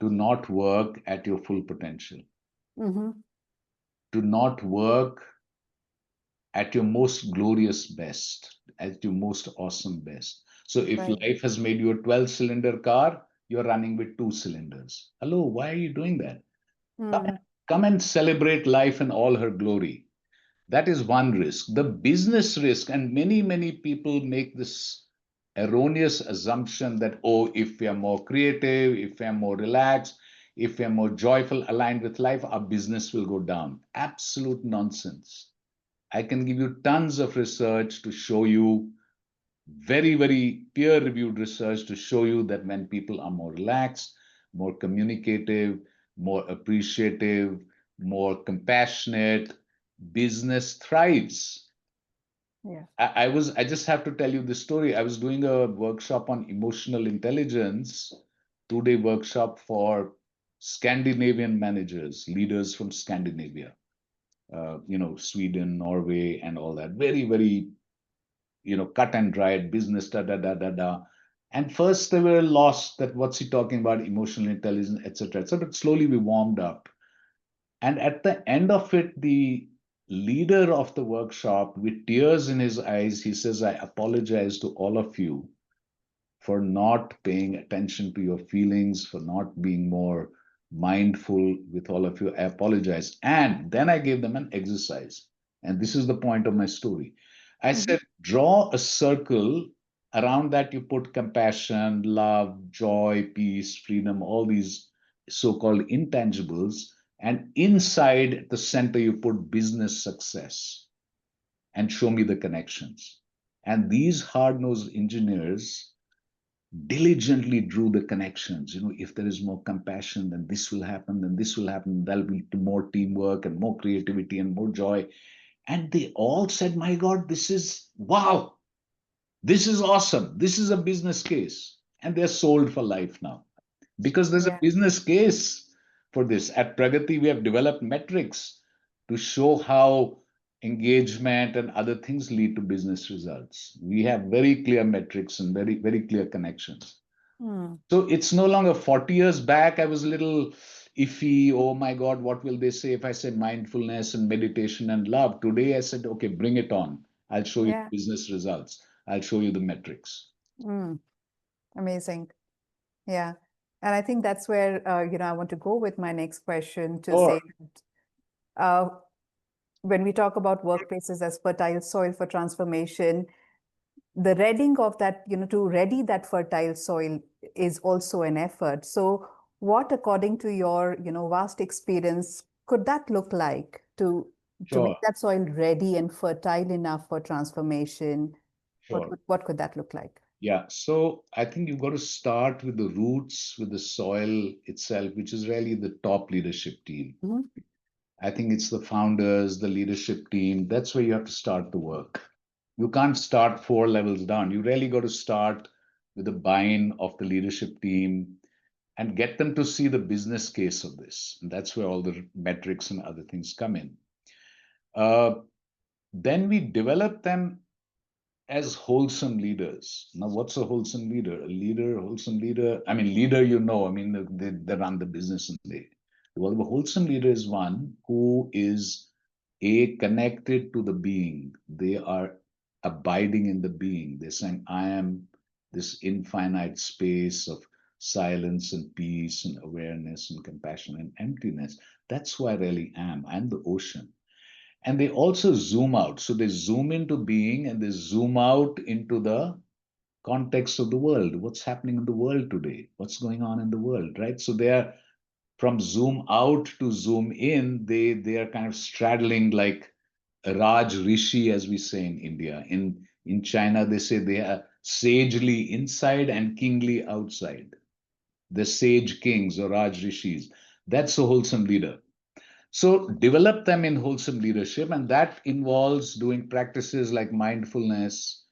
to not work at your full potential, Mm-hmm. to not work at your most glorious best, at your most awesome best. So if Right. life has made you a 12-cylinder car, you're running with 2 cylinders. Hello, why are you doing that? Come, Mm. come and celebrate life in all her glory. That is one risk. The business risk, and many people make this erroneous assumption that, oh, if we are more creative, if we are more relaxed, if we are more joyful, aligned with life, our business will go down. Absolute nonsense. I can give you tons of research to show you, very peer reviewed research to show you that when people are more relaxed, more communicative, more appreciative, more compassionate, business thrives. Yeah. I just have to tell you this story. I was doing a workshop on emotional intelligence, 2-day workshop for Scandinavian managers, leaders from Scandinavia, Sweden, Norway, and all that. Very, cut and dried business, da da da da da. And first they were lost that what's he talking about, emotional intelligence, etc., etc. But slowly we warmed up. And at the end of it, the leader of the workshop, with tears in his eyes, he says, I apologize to all of you for not paying attention to your feelings, for not being more mindful with all of you. I apologize. And then I gave them an exercise. And this is the point of my story. I Mhm. said, draw a circle. Around that, you put compassion, love, joy, peace, freedom, all these so called intangibles. And inside at the center, you put business success and show me the connections. And these hard nosed engineers diligently drew the connections. If there is more compassion, then this will happen, then this will happen. There'll be more teamwork and more creativity and more joy. And they all said, my God, this is wow. This is awesome. This is a business case. And they're sold for life now because there's a Yeah. business case for this. At Pragati, we have developed metrics to show how engagement and other things lead to business results. We have very clear metrics and very clear connections. Mm. So it's no longer 40 years back. I was a little iffy. Oh my God, what will they say if I say mindfulness and meditation and love? Today I said, okay, bring it on. I'll show you Yeah. business results. I'll show you the metrics. Mm. Amazing. Yeah. And I think that's where, I want to go with my next question to Or say that when we talk about workplaces as fertile soil for transformation, the readying of that, to ready that fertile soil is also an effort. So, what, according to your, vast experience, could that look like to sure, make that soil ready and fertile enough for transformation? sure. What could that look like? Yeah, so I think you've got to start with the roots, with the soil itself, which is really the top leadership team. Mhm. I think it's the founders, the leadership team. That's where you have to start the work. You can't start 4 levels down. You really got to start with the buy-in of the leadership team and get them to see the business case of this. And that's where all the metrics and other things come in. Uh, then we develop them as wholesome leaders. Now, what's a wholesome leader? A wholesome leader. I mean, leader, I mean, they run the business and well, the wholesome leader is one who is connected to the being. They are abiding in the being. They're saying, I am this infinite space of silence and peace and awareness and compassion and emptiness. That's who I really am. I'm the ocean. And they also zoom out. So they zoom into being and they zoom out into the context of the world. What's happening in the world today? What's going on in the world, right? So they are from zoom out to zoom in, they are kind of straddling like a Raj Rishi, as we say in India. In China, they say they are sagely inside and kingly outside. The sage kings or Raj Rishis. That's a wholesome leader. So develop them in wholesome leadership, and that involves doing practices like mindfulness,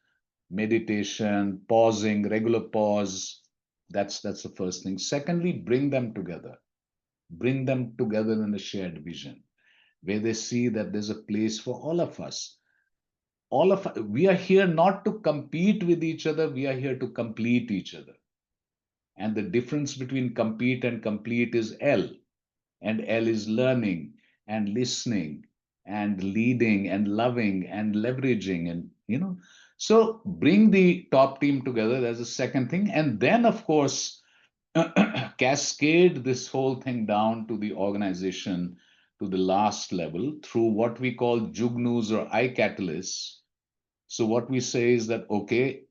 meditation, pausing, regular pause. That's the first thing. Secondly, bring them together. Bring them together in a shared vision where they see that there's a place for all of us. We are here not to compete with each other, we are here to complete each other. And the difference between compete and complete is L. And L is learning and listening and leading and loving and leveraging. And, so bring the top team together. That's the second thing. And then, of course, cascade this whole thing down to the organization to the last level through what we call jugnus or eye catalysts. So what we say is that, okay,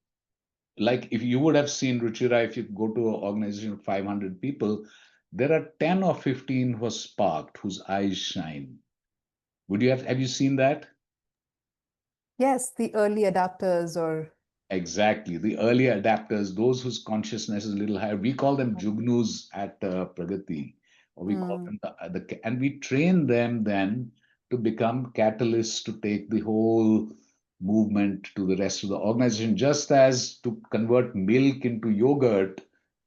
like if you would have seen Ruchira, if you go to an organization of 500 people, there are 10 or 15 who are sparked, whose eyes shine. Have you seen that? Yes, the early adapters or Exactly. The early adapters, those whose consciousness is a little higher, we call them jugnus at Pragati, or we call mm, them and we train them then to become catalysts to take the whole movement to the rest of the organization. Just as to convert milk into yogurt,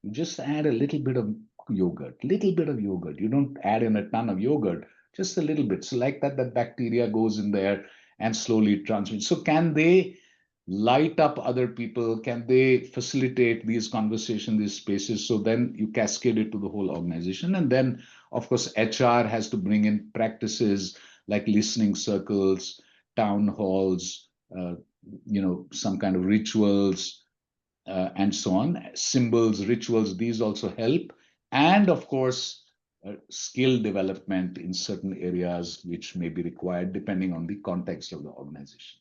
you just add a little bit of yogurt, little bit of yogurt. You don't add in a ton of yogurt, just a little bit. So like that, that bacteria goes in there and slowly transmits. So can they light up other people? Can they facilitate these conversations, these spaces? So then you cascade it to the whole organization. And then, of course, HR has to bring in practices like listening circles, town halls, some kind of rituals, and so on. Symbols, rituals, these also help. And of course, skill development in certain areas which may be required depending on the context of the organization.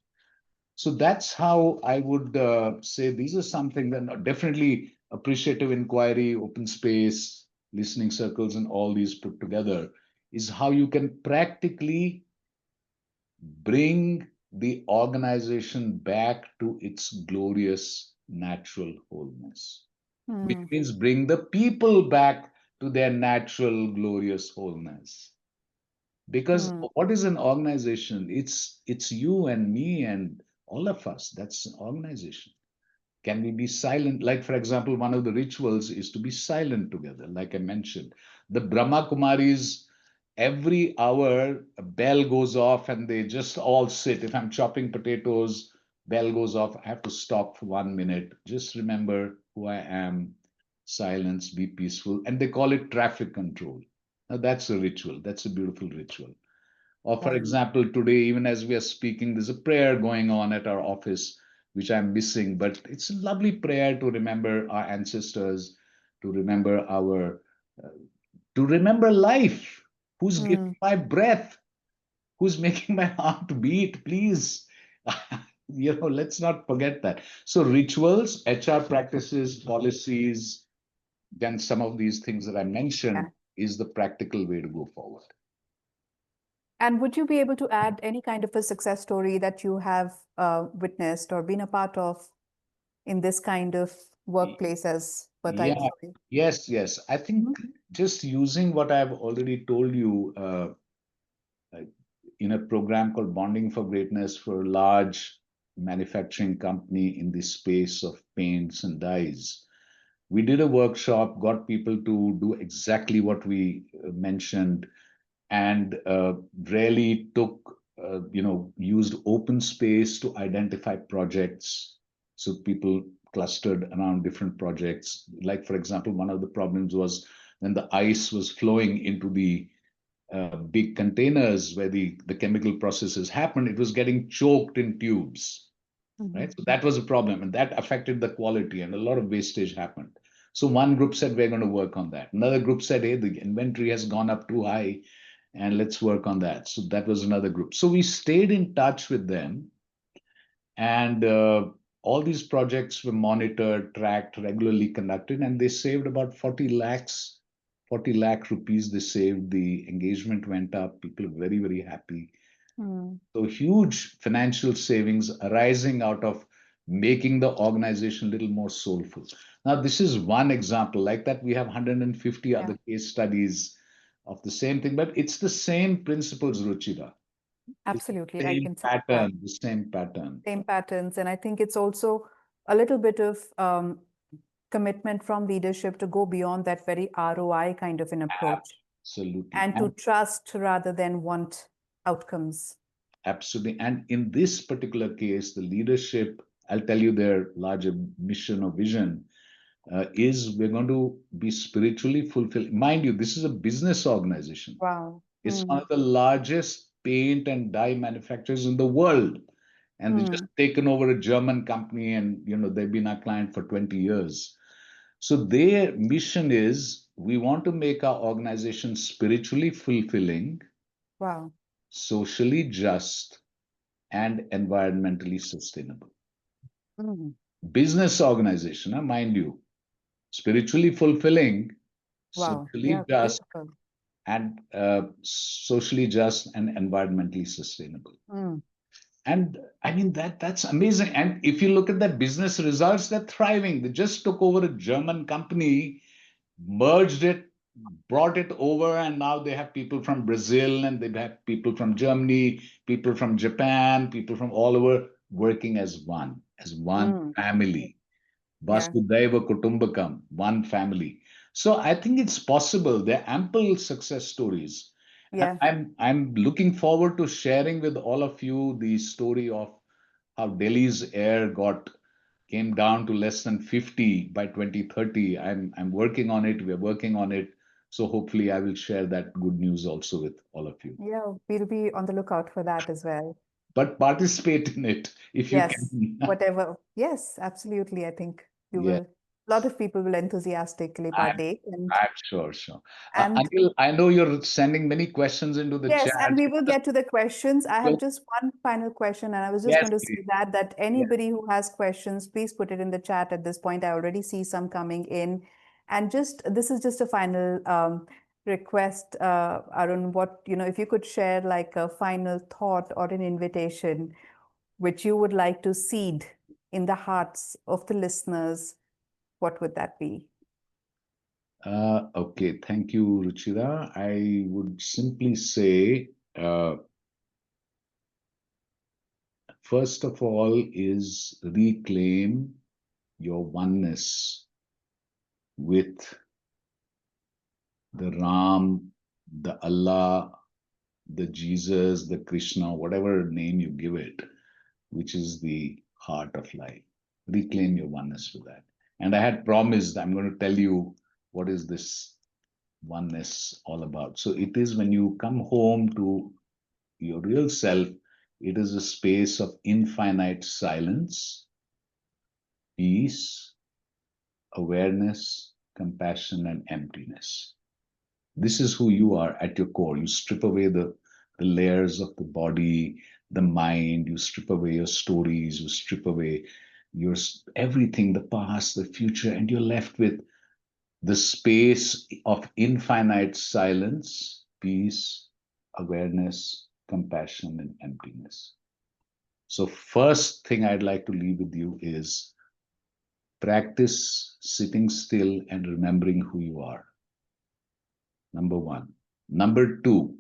So that's how I would say these are something that definitely appreciative inquiry, open space, listening circles, and all these put together is how you can practically bring the organization back to its glorious natural wholeness, which mm, means bring the people back to their natural glorious wholeness. Because mm, what is an organization? It's you and me and all of us. That's an organization. Can we be silent? Like, for example, one of the rituals is to be silent together, like I mentioned. The Brahma Kumaris, every hour, a bell goes off and they just all sit. If I'm chopping potatoes, bell goes off. I have to stop for 1 minute. Just remember who I am, silence, be peaceful. And they call it traffic control. Now, that's a ritual. That's a beautiful ritual. Or, for yeah. example, today, even as we are speaking, there's a prayer going on at our office, which I'm missing, but it's a lovely prayer to remember our ancestors, to remember uh, to remember life. Who's giving Mm. my breath? Who's making my heart beat? Please. Let's not forget that. So, rituals, HR practices, policies, then some of these things that I mentioned Yeah. is the practical way to go forward. And would you be able to add any kind of a success story that you have witnessed or been a part of in this kind of workplace as per type Yeah, story? yes. I think Mhm. just using what I've already told you uh, in a program called Bonding for Greatness for a large manufacturing company in the space of paints and dyes. We did a workshop, got people to do exactly what we mentioned, and really took, used open space to identify projects. So people clustered around different projects. Like, for example, one of the problems was when the ice was flowing into the big containers where the chemical processes happened, it was getting choked in tubes, right? Mhm. So that was a problem, and that affected the quality, and a lot of wastage happened. So one group said, we're going to work on that. Another group said, hey, the inventory has gone up too high and let's work on that. So that was another group. So we stayed in touch with them, and all these projects were monitored, tracked, regularly conducted, and they saved about 40 lakh rupees. They saved. The engagement went up. People are very, very happy. Mm. So huge financial savings arising out of making the organization a little more soulful. Now, this is one example. Like that, we have 150 Yeah, other case studies of the same thing, but it's the same principles, Ruchira. It's absolutely. the I same can see that. pattern, the same pattern. Same patterns. And I think it's also a little bit of commitment from leadership to go beyond that very ROI kind of an approach Absolutely. and to And trust rather than want outcomes. absolutely. And in this particular case, the leadership, I'll tell you their larger mission or vision is we're going to be spiritually fulfilled. Mind you, this is a business organization. Wow. It's one Mm. of the largest paint and dye manufacturers in the world. And they just Mm. taken over a German company, and they've been our client for 20 years. So their mission is we want to make our organization spiritually fulfilling Wow. socially just, and environmentally sustainable. Mm. Business organization, mind you, spiritually fulfilling, Wow. socially Yeah, just, beautiful. and socially just and environmentally sustainable. Mm. And I mean that's amazing. And if you look at the business results, they're thriving. They just took over a German company, merged it, brought it over, and now they have people from Brazil, and they have people from Germany, people from Japan, people from all over working as one Mm. family. Yeah. Vasudhaiva Kutumbakam, one family. So I think it's possible. There are ample success stories. And Yeah. I'm looking forward to sharing with all of you the story of how Delhi's air got came down to less than 50 by 2030. I'm working on it. We're working on it. So hopefully I will share that good news also with all of you. Yeah, we'll be on the lookout for that as well. But participate in it if you Yes, can. whatever. Yes, absolutely. I think you Yeah, will, a lot of people will enthusiastically I'm partake I'm sure, sure. and Anil, I know you're sending many questions into the yes, chat. and we will get to the questions. I have Well, just one final question, and I was just yes, going to say please. that Yes. anybody who has questions, please put it in the chat at this point. I already see some coming in, and just this is just a final request, Arun. What if you could share like a final thought or an invitation which you would like to seed in the hearts of the listeners, what would that be? Okay, thank you, Ruchira. I would simply say, first of all, is reclaim your oneness with the Ram, the Allah, the Jesus, the Krishna, whatever name you give it, which is the heart of life. Reclaim your oneness with that. And I had promised I'm going to tell you what is this oneness all about. So it is when you come home to your real self, it is a space of infinite silence, peace, awareness, compassion, and emptiness. This is who you are at your core. You strip away the layers of the body, the mind, you strip away your stories, you strip away your everything, the past, the future, and you're left with the space of infinite silence, peace, awareness, compassion, and emptiness. So, first thing I'd like to leave with you is practice sitting still and remembering who you are. Number one. Number two,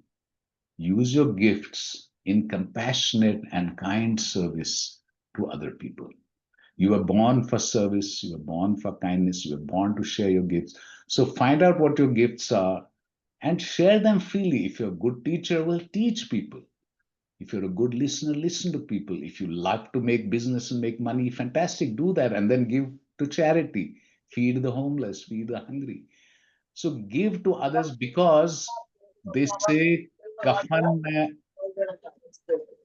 use your gifts in compassionate and kind service to other people. You were born for service, you were born for kindness, you were born to share your gifts. So find out what your gifts are and share them freely. If you're a good teacher, will teach people. If you're a good listener, listen to people. If you love to make business and make money, fantastic, do that and then give to charity. Feed the homeless, feed the hungry. So give to others because they say, kafan mein,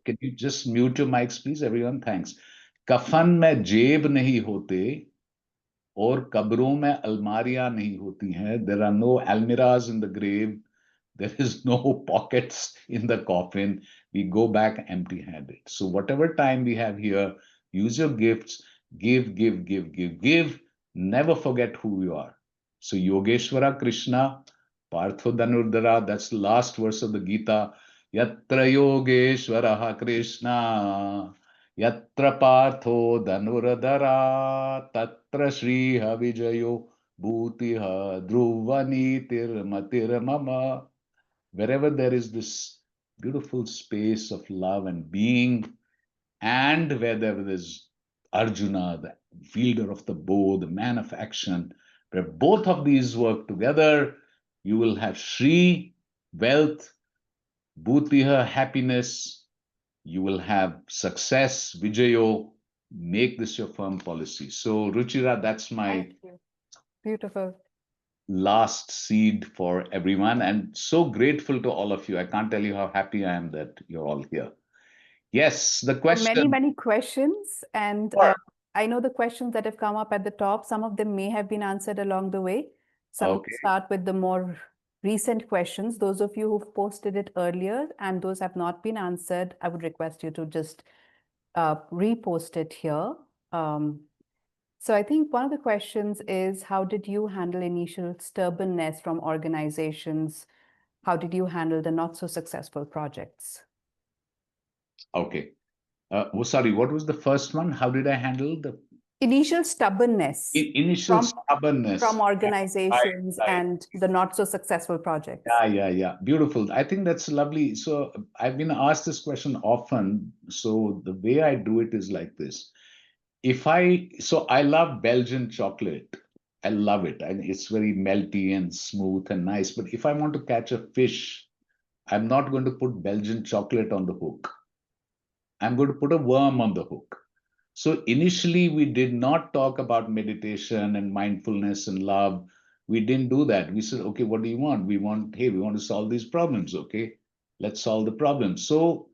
can you just mute your mics, please, everyone? Thanks. कफन में जेब नहीं होते और कब्रों में अलमारियां नहीं होती हैं. There are no almirahs in the grave. There is no pockets in the coffin. We go back empty handed. So, whatever time we have here, use your gifts, give, give, give, give, give. Never forget who you are. So, Yogeshwara Krishna, Partho Dhanurdhara, that's the last verse of the Gita. Yatra Yogeshwara Krishna, Yatra Partho Dhanurdhara, Tatra Shriha Vijayo Bhutiha Dhruvanitir Matir Mama. Wherever there is this beautiful space of love and being, and where there is Arjuna, the wielder of the bow, the man of action, where both of these work together, you will have Shri, wealth, Bhutiha, happiness, you will have success, Vijayo. Make this your firm policy. So, Ruchira, that's Thank my you. Beautiful. last seed for everyone, and so grateful to all of you. I can't tell you how happy I am that you're all here. Yes, the So many, question. many questions. And Sure. I know the questions that have come up at the top, some of them may have been answered along the way. Some Okay. start with the more recent questions. Those of you who've posted it earlier and those have not been answered, I would request you to just repost it here. So I think one of the questions is, how did you handle initial stubbornness from organizations? How did you handle the not so successful projects? Okay. Sorry, what was the first one? How did I handle the Initial stubbornness initial stubbornness? from organizations Right. and the not so successful projects. Yeah. Beautiful. I think that's lovely. So I've been asked this question often. So the way I do it is like this. So I love Belgian chocolate. I love it. And it's very melty and smooth and nice. But if I want to catch a fish, I'm not going to put Belgian chocolate on the hook. I'm going to put a worm on the hook. So initially, we did not talk about meditation and mindfulness and love. We didn't do that. We said, okay, what do you want? We want to solve these problems. Okay, let's solve the problems. So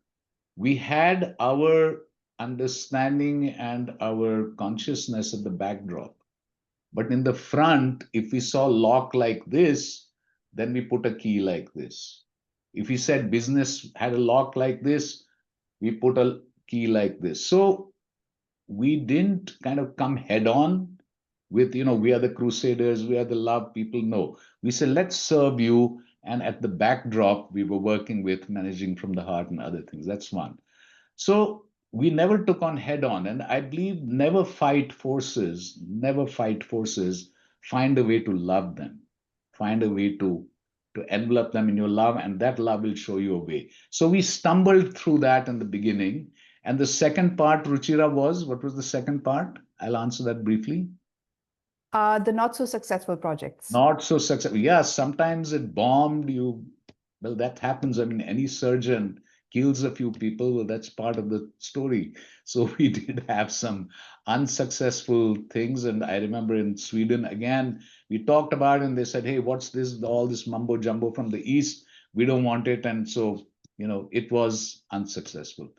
we had our understanding and our consciousness at the backdrop. But in the front, if we saw lock like this, then we put a key like this. If we said business had a lock like this, we put a key like this. So we didn't kind of come head on with, we are the crusaders, we are the love people. No, we said, let's serve you. And at the backdrop, we were working with managing from the heart and other things. That's one. So we never took on head on. And I believe never fight forces, find a way to love them, find a way to envelop them in your love, and that love will show you a way. So we stumbled through that in the beginning. And the second part, Ruchira, what was the second part? I'll answer that briefly. The not so successful projects. Not so successful. Yeah, sometimes it bombed. Well, that happens. I mean, any surgeon kills a few people. Well, that's part of the story. So we did have some unsuccessful things. And I remember in Sweden, again, we talked about it and they said, hey, what's this, all this mumbo jumbo from the East? We don't want it. And so, it was unsuccessful.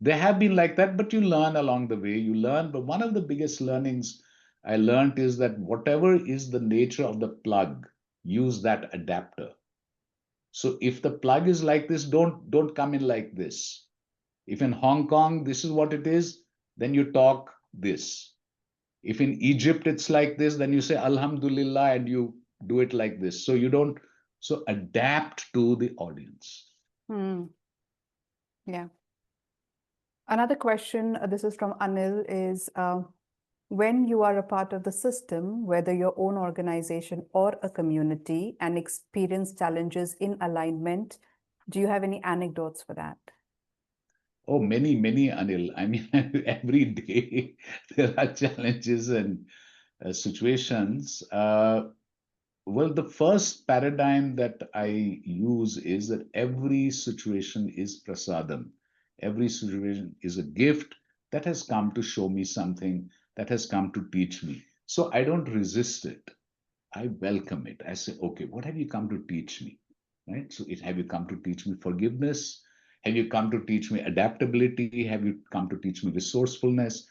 They have been like that, but you learn along the way. You learn. But one of the biggest learnings I learned is that whatever is the nature of the plug, use that adapter. So if the plug is like this, don't come in like this. If in Hong Kong this is what it is, then you talk this. If in Egypt it's like this, then you say Alhamdulillah and you do it like this. So you don't, so adapt to the audience. Yeah. Another question, this is from Anil, is when you are a part of the system, whether your own organization or a community, and experience challenges in alignment, do you have any anecdotes for that? Oh, many, Anil. I mean, every day there are challenges and situations. Well, the first paradigm that I use is that every situation is prasadam. Every situation is a gift that has come to show me something, that has come to teach me. So I don't resist it. I welcome it. I say, okay, what have you come to teach me? Right? So have you come to teach me forgiveness? Have you come to teach me adaptability? Have you come to teach me resourcefulness?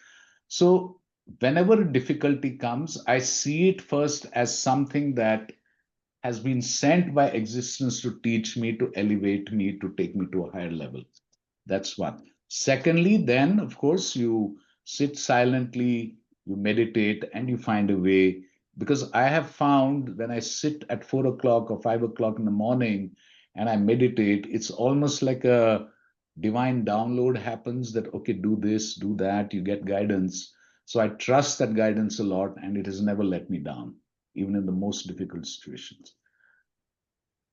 So whenever difficulty comes, I see it first as something that has been sent by existence to teach me, to elevate me, to take me to a higher level. That's one. Secondly, then, of course, you sit silently, you meditate, and you find a way. Because I have found when I sit at 4 o'clock or 5 o'clock in the morning and I meditate, it's almost like a divine download happens that, okay, do this, do that, you get guidance. So I trust that guidance a lot, and it has never let me down, even in the most difficult situations.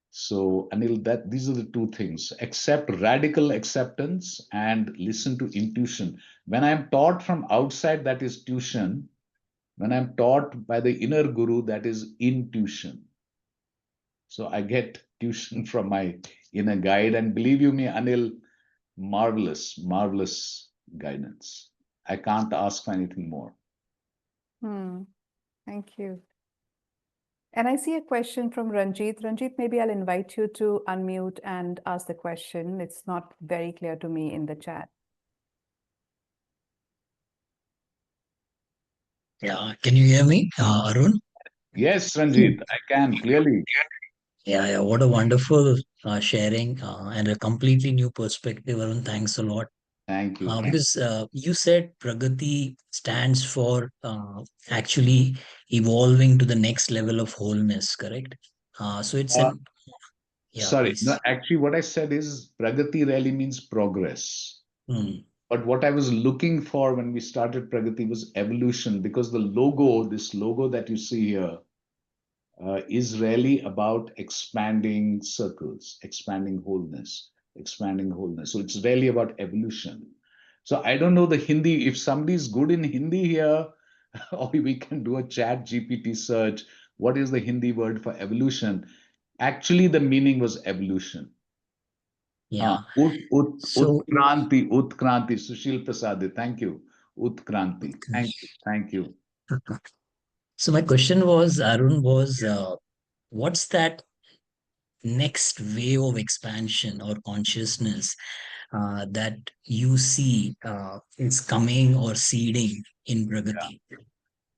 So, Anil, these are the two things: accept radical acceptance and listen to intuition. When I'm taught from outside, that is tuition. When I'm taught by the inner guru, that is intuition. So I get tuition from my inner guide, and believe you me, Anil, marvelous, marvelous guidance. I can't ask for anything more. Thank you. And I see a question from Ranjit. Ranjit, maybe I'll invite you to unmute and ask the question. It's not very clear to me in the chat. Yeah, can you hear me, Arun? Yes, Ranjit, I can clearly. Yeah, what a wonderful sharing and a completely new perspective, Arun. Thanks a lot. Thank you. Because you said Pragati stands for actually evolving to the next level of wholeness, correct? So it's Uh, an, yeah, Sorry, no, please. actually, what I said is Pragati really means progress. Hmm. But what I was looking for when we started Pragati was evolution, because the logo, this logo that you see here, is really about expanding circles, expanding wholeness, expanding wholeness. So it's really about evolution. So I don't know the Hindi. If somebody's good in Hindi here, or we can do a chat GPT search. What is the Hindi word for evolution? Actually, the meaning was evolution. Yeah. So, Utkranti, Utkranti, Sushil Prasad. Thank you. Utkranti. Thank you. so my question was, Arun, was what's that next wave of expansion or consciousness that you see is coming or seeding in Pragati?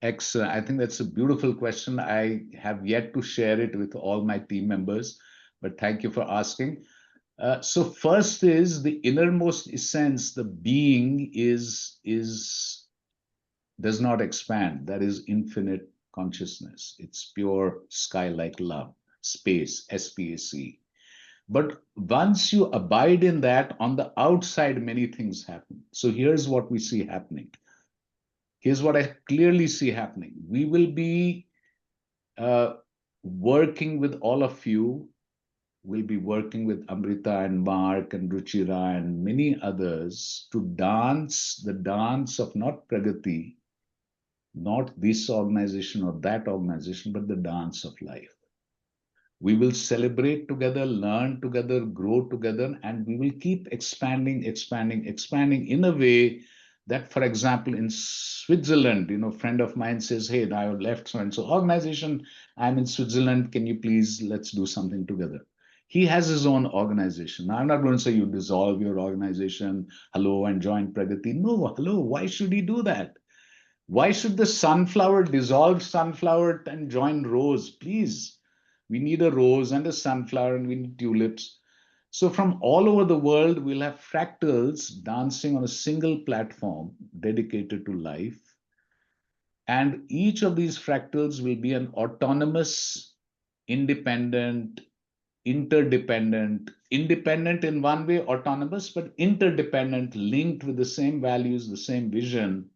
Excellent. I think that's a beautiful question. I have yet to share it with all my team members, but thank you for asking. So first is the innermost essence, the being is does not expand. That is infinite consciousness. It's pure sky like love, space, SPAC. But once you abide in that, on the outside, many things happen. So here's what we see happening. Here's what I clearly see happening. We will be uh, working with all of you. We'll be working with Amrita and Mark and Ruchira and many others to dance the dance of not Pragati, not this organization or that organization, but the dance of life. We will celebrate together, learn together, grow together, and we will keep expanding, expanding, expanding in a way that, for example, in Switzerland, a friend of mine says, "Hey, I have left so and so organization. I'm in Switzerland. Can you please let's do something together?" He has his own organization. Now, I'm not going to say you dissolve your organization, hello, and join Pragati. No, hello. Why should he do that? Why should the sunflower dissolve sunflower and join rose? Please. We need a rose and a sunflower and we need tulips. So, from all over the world, we'll have fractals dancing on a single platform dedicated to life. And each of these fractals will be an autonomous, independent, interdependent, independent in one way, autonomous, but interdependent, linked with the same values, the same vision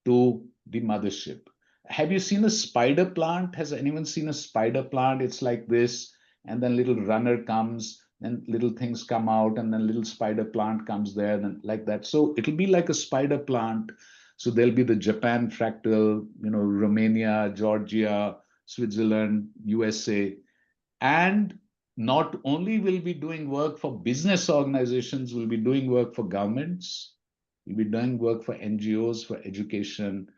to the mothership. Have you seen a spider plant? Has anyone seen a spider plant? It's like this, and then little runner comes, and little things come out, and then little spider plant comes there, and like that. So it'll be like a spider plant. So there'll be the Japan fractal, Romania, Georgia, Switzerland, USA, and not only will be doing work for business organizations, we'll be doing work for governments, we'll be doing work for NGOs, for education,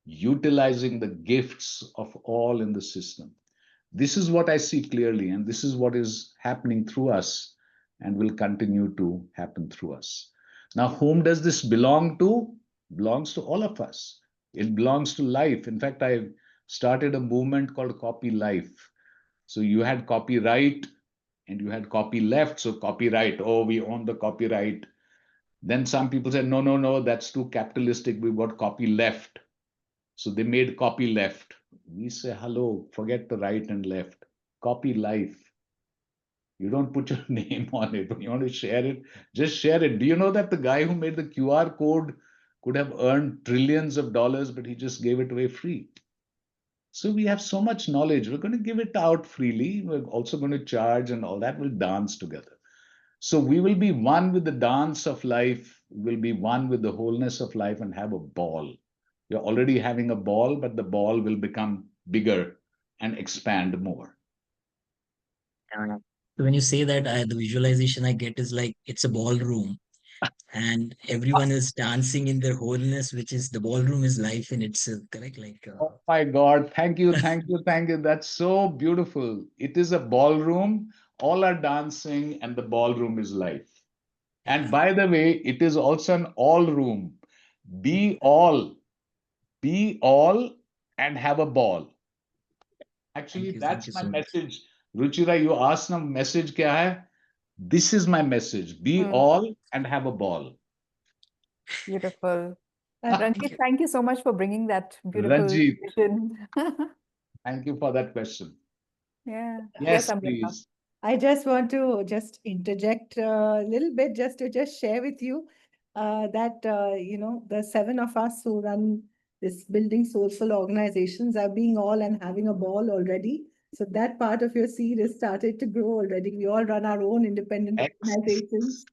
utilizing the gifts of all in the system. This is what I see clearly, and this is what is happening through us and will continue to happen through us. Now, whom does this belong to? Belongs to all of us. It belongs to life. In fact, I started a movement called Copy Life. So you had copyright and you had copy left. So copyright, oh, we own the copyright. Then some people said, no, no, no, that's too capitalistic. We've got copy left. So they made copy left. We say, hello, forget the right and left. Copy life. You don't put your name on it. When you want to share it, just share it. Do you know that the guy who made the QR code could have earned trillions of dollars, but he just gave it away free? So we have so much knowledge. We're going to give it out freely. We're also going to charge, and all that will dance together. So we will be one with the dance of life. We will be one with the wholeness of life and have a ball. You're already having a ball, but the ball will become bigger and expand more. So when you say that, the visualization I get is like it's a ballroom and everyone is dancing in their wholeness, which is the ballroom is life in itself, correct? Like, Oh my God. Thank you. Thank you. Thank you. That's so beautiful. It is a ballroom. All are dancing, and the ballroom is life. And yeah. by the way, it is also an all room. Be all, be all, and have a ball. Actually, Thank you that's my so much. message. Ruchira, you asked na message kya hai? This is my message. Be all and have a ball. Beautiful. Ranjit, thank you so much for bringing that beautiful Ranjit, vision. thank you for that question. Yeah. Yes, Yes, Amrita. please. I just want to just interject a little bit, just to just share with you that the seven of us who run this building soulful organizations are being all and having a ball already. So that part of your seed has started to grow already. We all run our own independent organizations,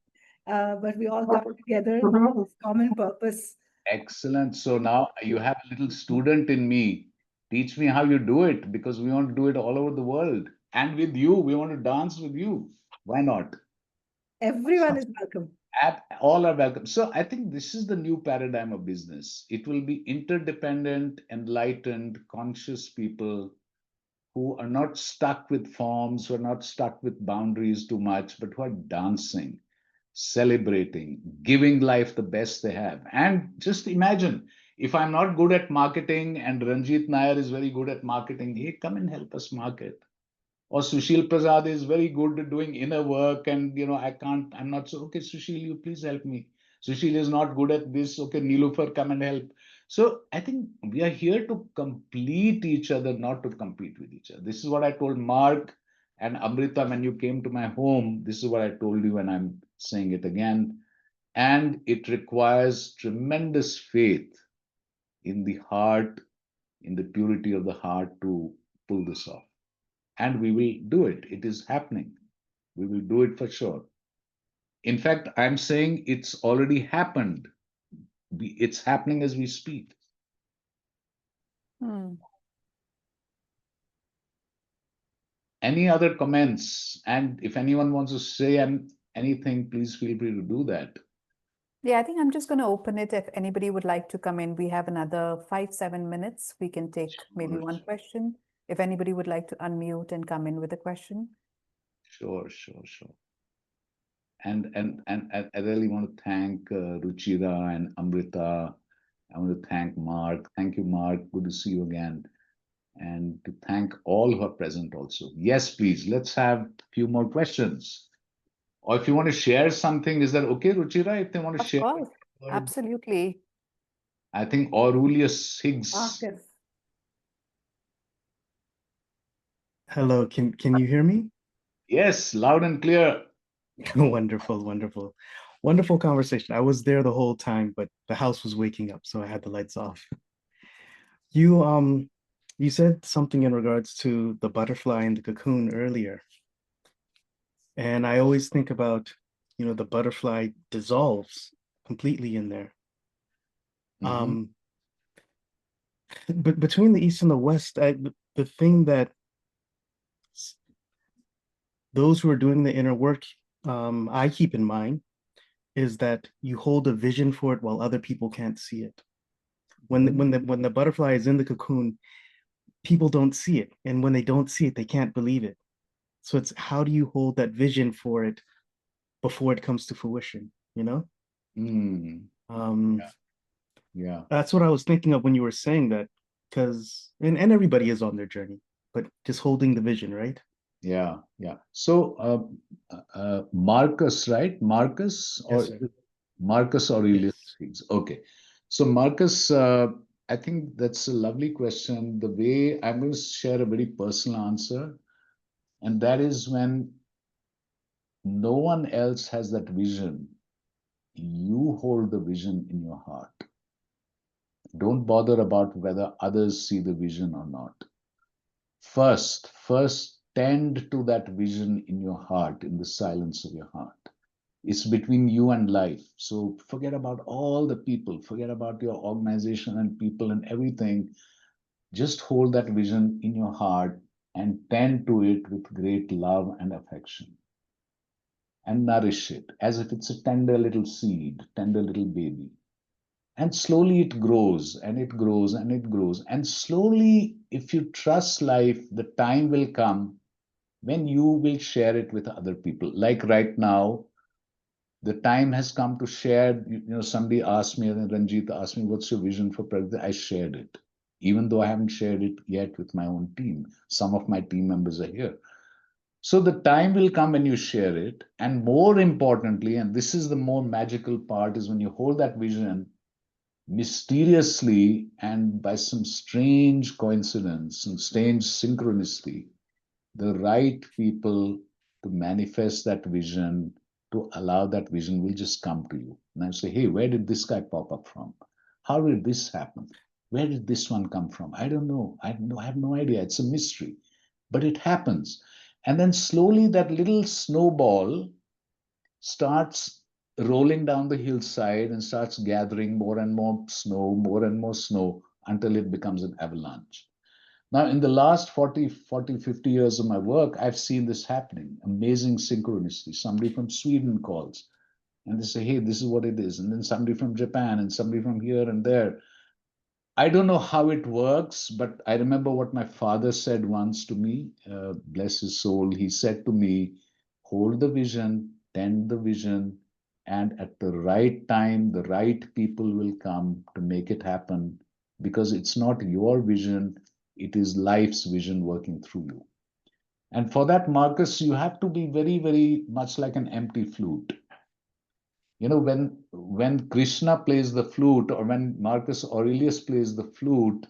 but we all come together with this common purpose. Excellent. So now you have a little student in me. Teach me how you do it because we want to do it all over the world. And with you, we want to dance with you. Why not? Everyone is welcome. All are welcome. So I think this is the new paradigm of business. It will be interdependent, enlightened, conscious people who are not stuck with forms, who are not stuck with boundaries too much, but who are dancing, celebrating, giving life the best they have. And just imagine if I'm not good at marketing and Ranjit Nair is very good at marketing, hey, come and help us market. Or Sushil Prasad is very good at doing inner work, and I'm not so okay. Sushil, you please help me. Sushil is not good at this. Okay, Nilufar, come and help. So I think we are here to complete each other, not to compete with each other. This is what I told Mark and Amrita when you came to my home. This is what I told you, and I'm saying it again. And it requires tremendous faith in the heart, in the purity of the heart to pull this off. And we will do it. It is happening. We will do it for sure. In fact, I'm saying it's already happened. It's happening as we speak. Hmm. Any other comments? And if anyone wants to say anything, please feel free to do that. Yeah, I think I'm just going to open it. If anybody would like to come in, we have another 5-7 minutes. We can take maybe one question. If anybody would like to unmute and come in with a question. Sure. And I really want to thank Ruchira and Amrita. I want to thank Mark. Thank you, Mark. Good to see you again. And to thank all who are present also. Yes, please, let's have a few more questions. Or if you want to share something, is that okay, Ruchira? If they want to Of share course, word, absolutely. I think Aurelius Higgs. Marcus. Hello, can you hear me? Yes, loud and clear. Wonderful, wonderful. Wonderful conversation. I was there the whole time, but the house was waking up, so I had the lights off. You said something in regards to the butterfly in the cocoon earlier. And I always think about, the butterfly dissolves completely in there. Mhm. But between the East and the West, the thing that those who are doing the inner work, I keep in mind is that you hold a vision for it while other people can't see it. When the butterfly is in the cocoon, people don't see it, and when they don't see it, they can't believe it. So it's how do you hold that vision for it before it comes to fruition? Mm, Um, yeah. that's what I was thinking of when you were saying that, because and everybody is on their journey, but just holding the vision, right? Yeah. So, Marcus, right? Marcus or Yes, sir. Marcus Aurelius Yes. Higgs. Okay. So, Marcus, I think that's a lovely question. The way I'm going to share a very personal answer, and that is when no one else has that vision, you hold the vision in your heart. Don't bother about whether others see the vision or not. First, tend to that vision in your heart, in the silence of your heart. It's between you and life. So forget about all the people, forget about your organization and people and everything. Just hold that vision in your heart and tend to it with great love and affection and nourish it as if it's a tender little seed, tender little baby. And slowly it grows and it grows and it grows. And slowly, if you trust life, the time will come when you will share it with other people. Like right now, the time has come to share. Somebody asked me, and Ranjit asked me, what's your vision for Pragati? I shared it, even though I haven't shared it yet with my own team. Some of my team members are here. So the time will come when you share it. And more importantly, and this is the more magical part, is when you hold that vision mysteriously and by some strange coincidence, some strange synchronicity, the right people to manifest that vision, to allow that vision will just come to you. And I say, hey, where did this guy pop up from? How did this happen? Where did this one come from? I don't know. I have no idea. It's a mystery. But it happens. And then slowly that little snowball starts rolling down the hillside and starts gathering more and more snow until it becomes an avalanche. Now, in the last 50 years of my work, I've seen this happening. Amazing synchronicity. Somebody from Sweden calls and they say, hey, this is what it is. And then somebody from Japan and somebody from here and there. I don't know how it works, but I remember what my father said once to me, bless his soul. He said to me, hold the vision, tend the vision, and at the right time, the right people will come to make it happen because it's not your vision, it is life's vision working through you. And for that, Marcus, you have to be very, very much like an empty flute. You know, when Krishna plays the flute or when Marcus Aurelius plays the flute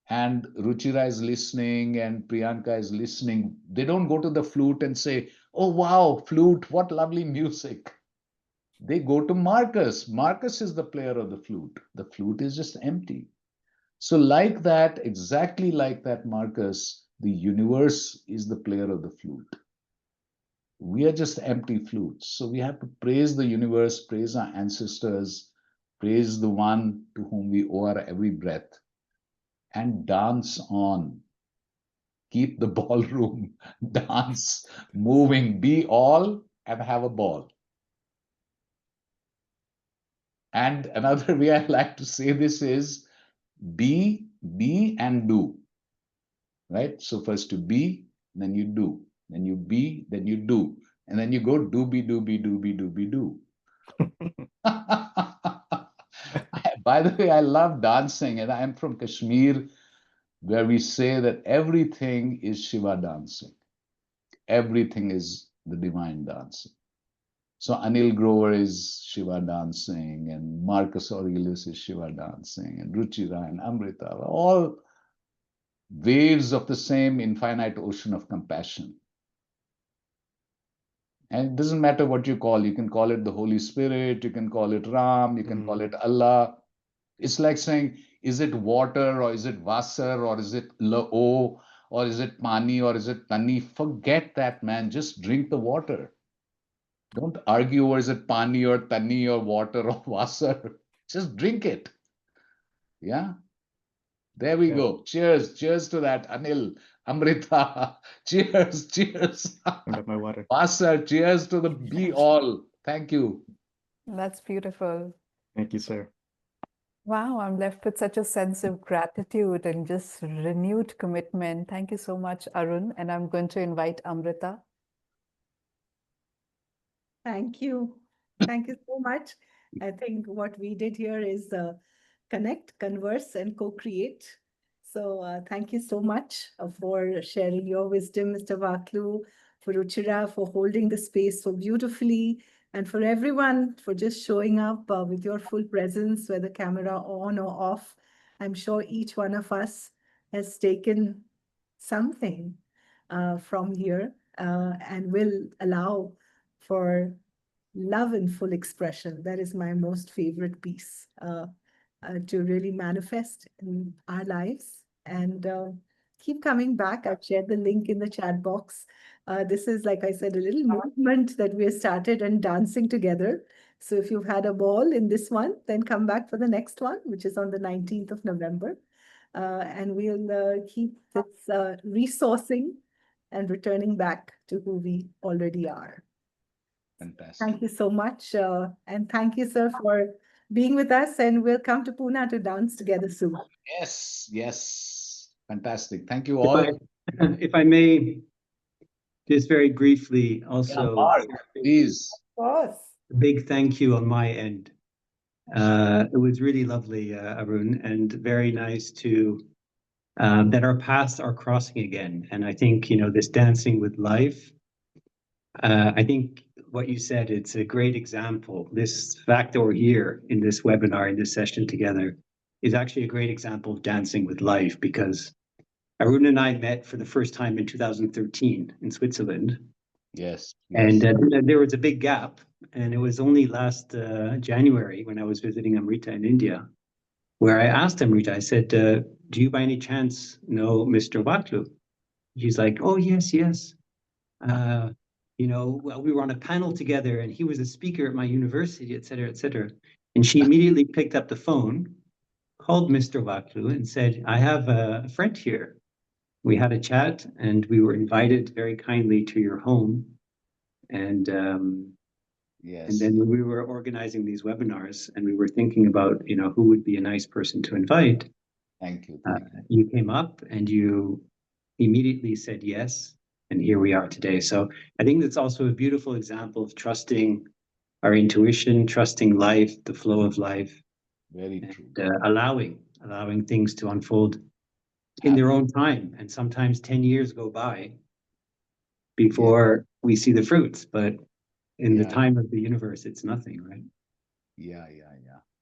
and Ruchira is listening and Priyanka is listening, they don't go to the flute and say, oh wow, flute, what lovely music. They go to Marcus. Marcus is the player of the flute. The flute is just empty. So like that, exactly like that, Marcus, the universe is the player of the flute. We are just empty flutes. So we have to praise the universe, praise our ancestors, praise the one to whom we owe our every breath, and dance on. Keep the ballroom, dance, moving, be all and have a ball. And another way I like to say this is be and do. Right? So first you be, then you do. Then you be, then you do. And then you go doobie doobie doobie doobie do. By the way, I love dancing, and I'm from Kashmir, where we say that everything is Shiva dancing. Everything is the divine dancing. So Anil Grover is Shiva dancing, and Marcus Aurelius is Shiva dancing, and Ruchira and Amrita, all waves of the same infinite ocean of compassion. And it doesn't matter what you call. You can call it the Holy Spirit, you can call it Ram, you can call it Allah. It's like saying, is it water or is it Wasser or is it Lo or is it Pani or is it Tani? Forget that, man. Just drink the water. Don't argue over is it Pani or Tani or water or Wasser. Just drink it. Yeah. There we go. Cheers. Cheers to that, Anil, Amrita. Cheers. Cheers. Got my water. Wasser. Cheers to the be all. Thank you. That's beautiful. Thank you, sir. Wow, I'm left with such a sense of gratitude and just renewed commitment. Thank you so much, Arun. And I'm going to invite Amrita. Thank you. Thank you so much. I think what we did here is connect, converse, and co-create. So thank you so much for sharing your wisdom, Mr. Wakhlu, for Ruchira, for holding the space so beautifully, and for everyone for just showing up with your full presence, whether camera on or off. I'm sure each one of us has taken something from here and will allow for love in full expression. That is my most favorite piece to really manifest in our lives. And keep coming back. I've shared the link in the chat box. This is, like I said, a little movement that we have started and dancing together. So if you've had a ball in this one, then come back for the next one, which is on the 19th of November. And we'll keep this resourcing and returning back to who we already are. Fantastic. Thank you so much. And thank you, sir, for being with us. And we'll come to Pune to dance together soon. Yes, yes. Fantastic. Thank you all. If I may, just very briefly, also, Mark, please. Of course. a big thank you on my end. It was really lovely, Arun, and very nice to that our paths are crossing again. And I think, you know, this dancing with life I think what you said, it's a great example. This fact that we're here in this webinar, in this session together, is actually a great example of dancing with life, because Arun and I met for the first time in 2013 in Switzerland. Yes, And yes. there was a big gap. And it was only last January when I was visiting Amrita in India, where I asked Amrita, I said, do you by any chance know Mr. Wakhlu? She's like, oh, yes, yes. You know, well, we were on a panel together and he was a speaker at my university, et cetera, et cetera. And she immediately picked up the phone, called Mr. Wakhlu and said, I have a friend here. We had a chat and we were invited very kindly to your home. And Yes. then we were organizing these webinars and we were thinking about, you know, who would be a nice person to invite. Thank you. You came up and you immediately said yes. And here we are today. So I think that's also a beautiful example of trusting our intuition, trusting life, the flow of life. Very true. Allowing things to unfold in their own time. And sometimes 10 years go by before we see the fruits, but in the time of the universe, it's nothing, right? Yeah.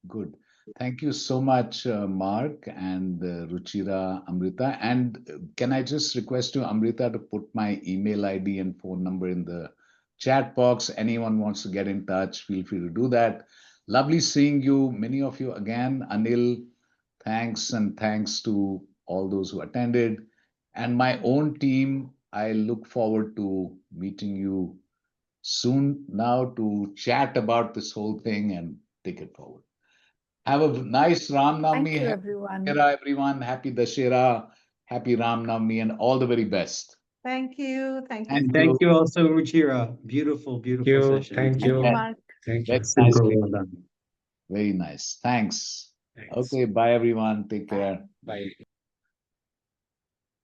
Good. Thank you so much, Mark and Ruchira, Amrita. And can I just request you, Amrita, to put my email ID and phone number in the chat box? Anyone wants to get in touch, feel free to do that. Lovely seeing you, many of you again. Anil, thanks, and thanks to all those who attended. And my own team, I look forward to meeting you soon now to chat about this whole thing and take it forward. Have a nice Ram Navami. Thank you, Happy everyone. Dashera, everyone. Happy Dashera. Happy Ram Navami and all the very best. Thank you. Thank you. And thank you also, Ruchira. Beautiful, beautiful session. Thank you, Mark. Very nice. Well done. Very nice. Thanks. Thanks. Okay. Bye, everyone. Take care. Bye.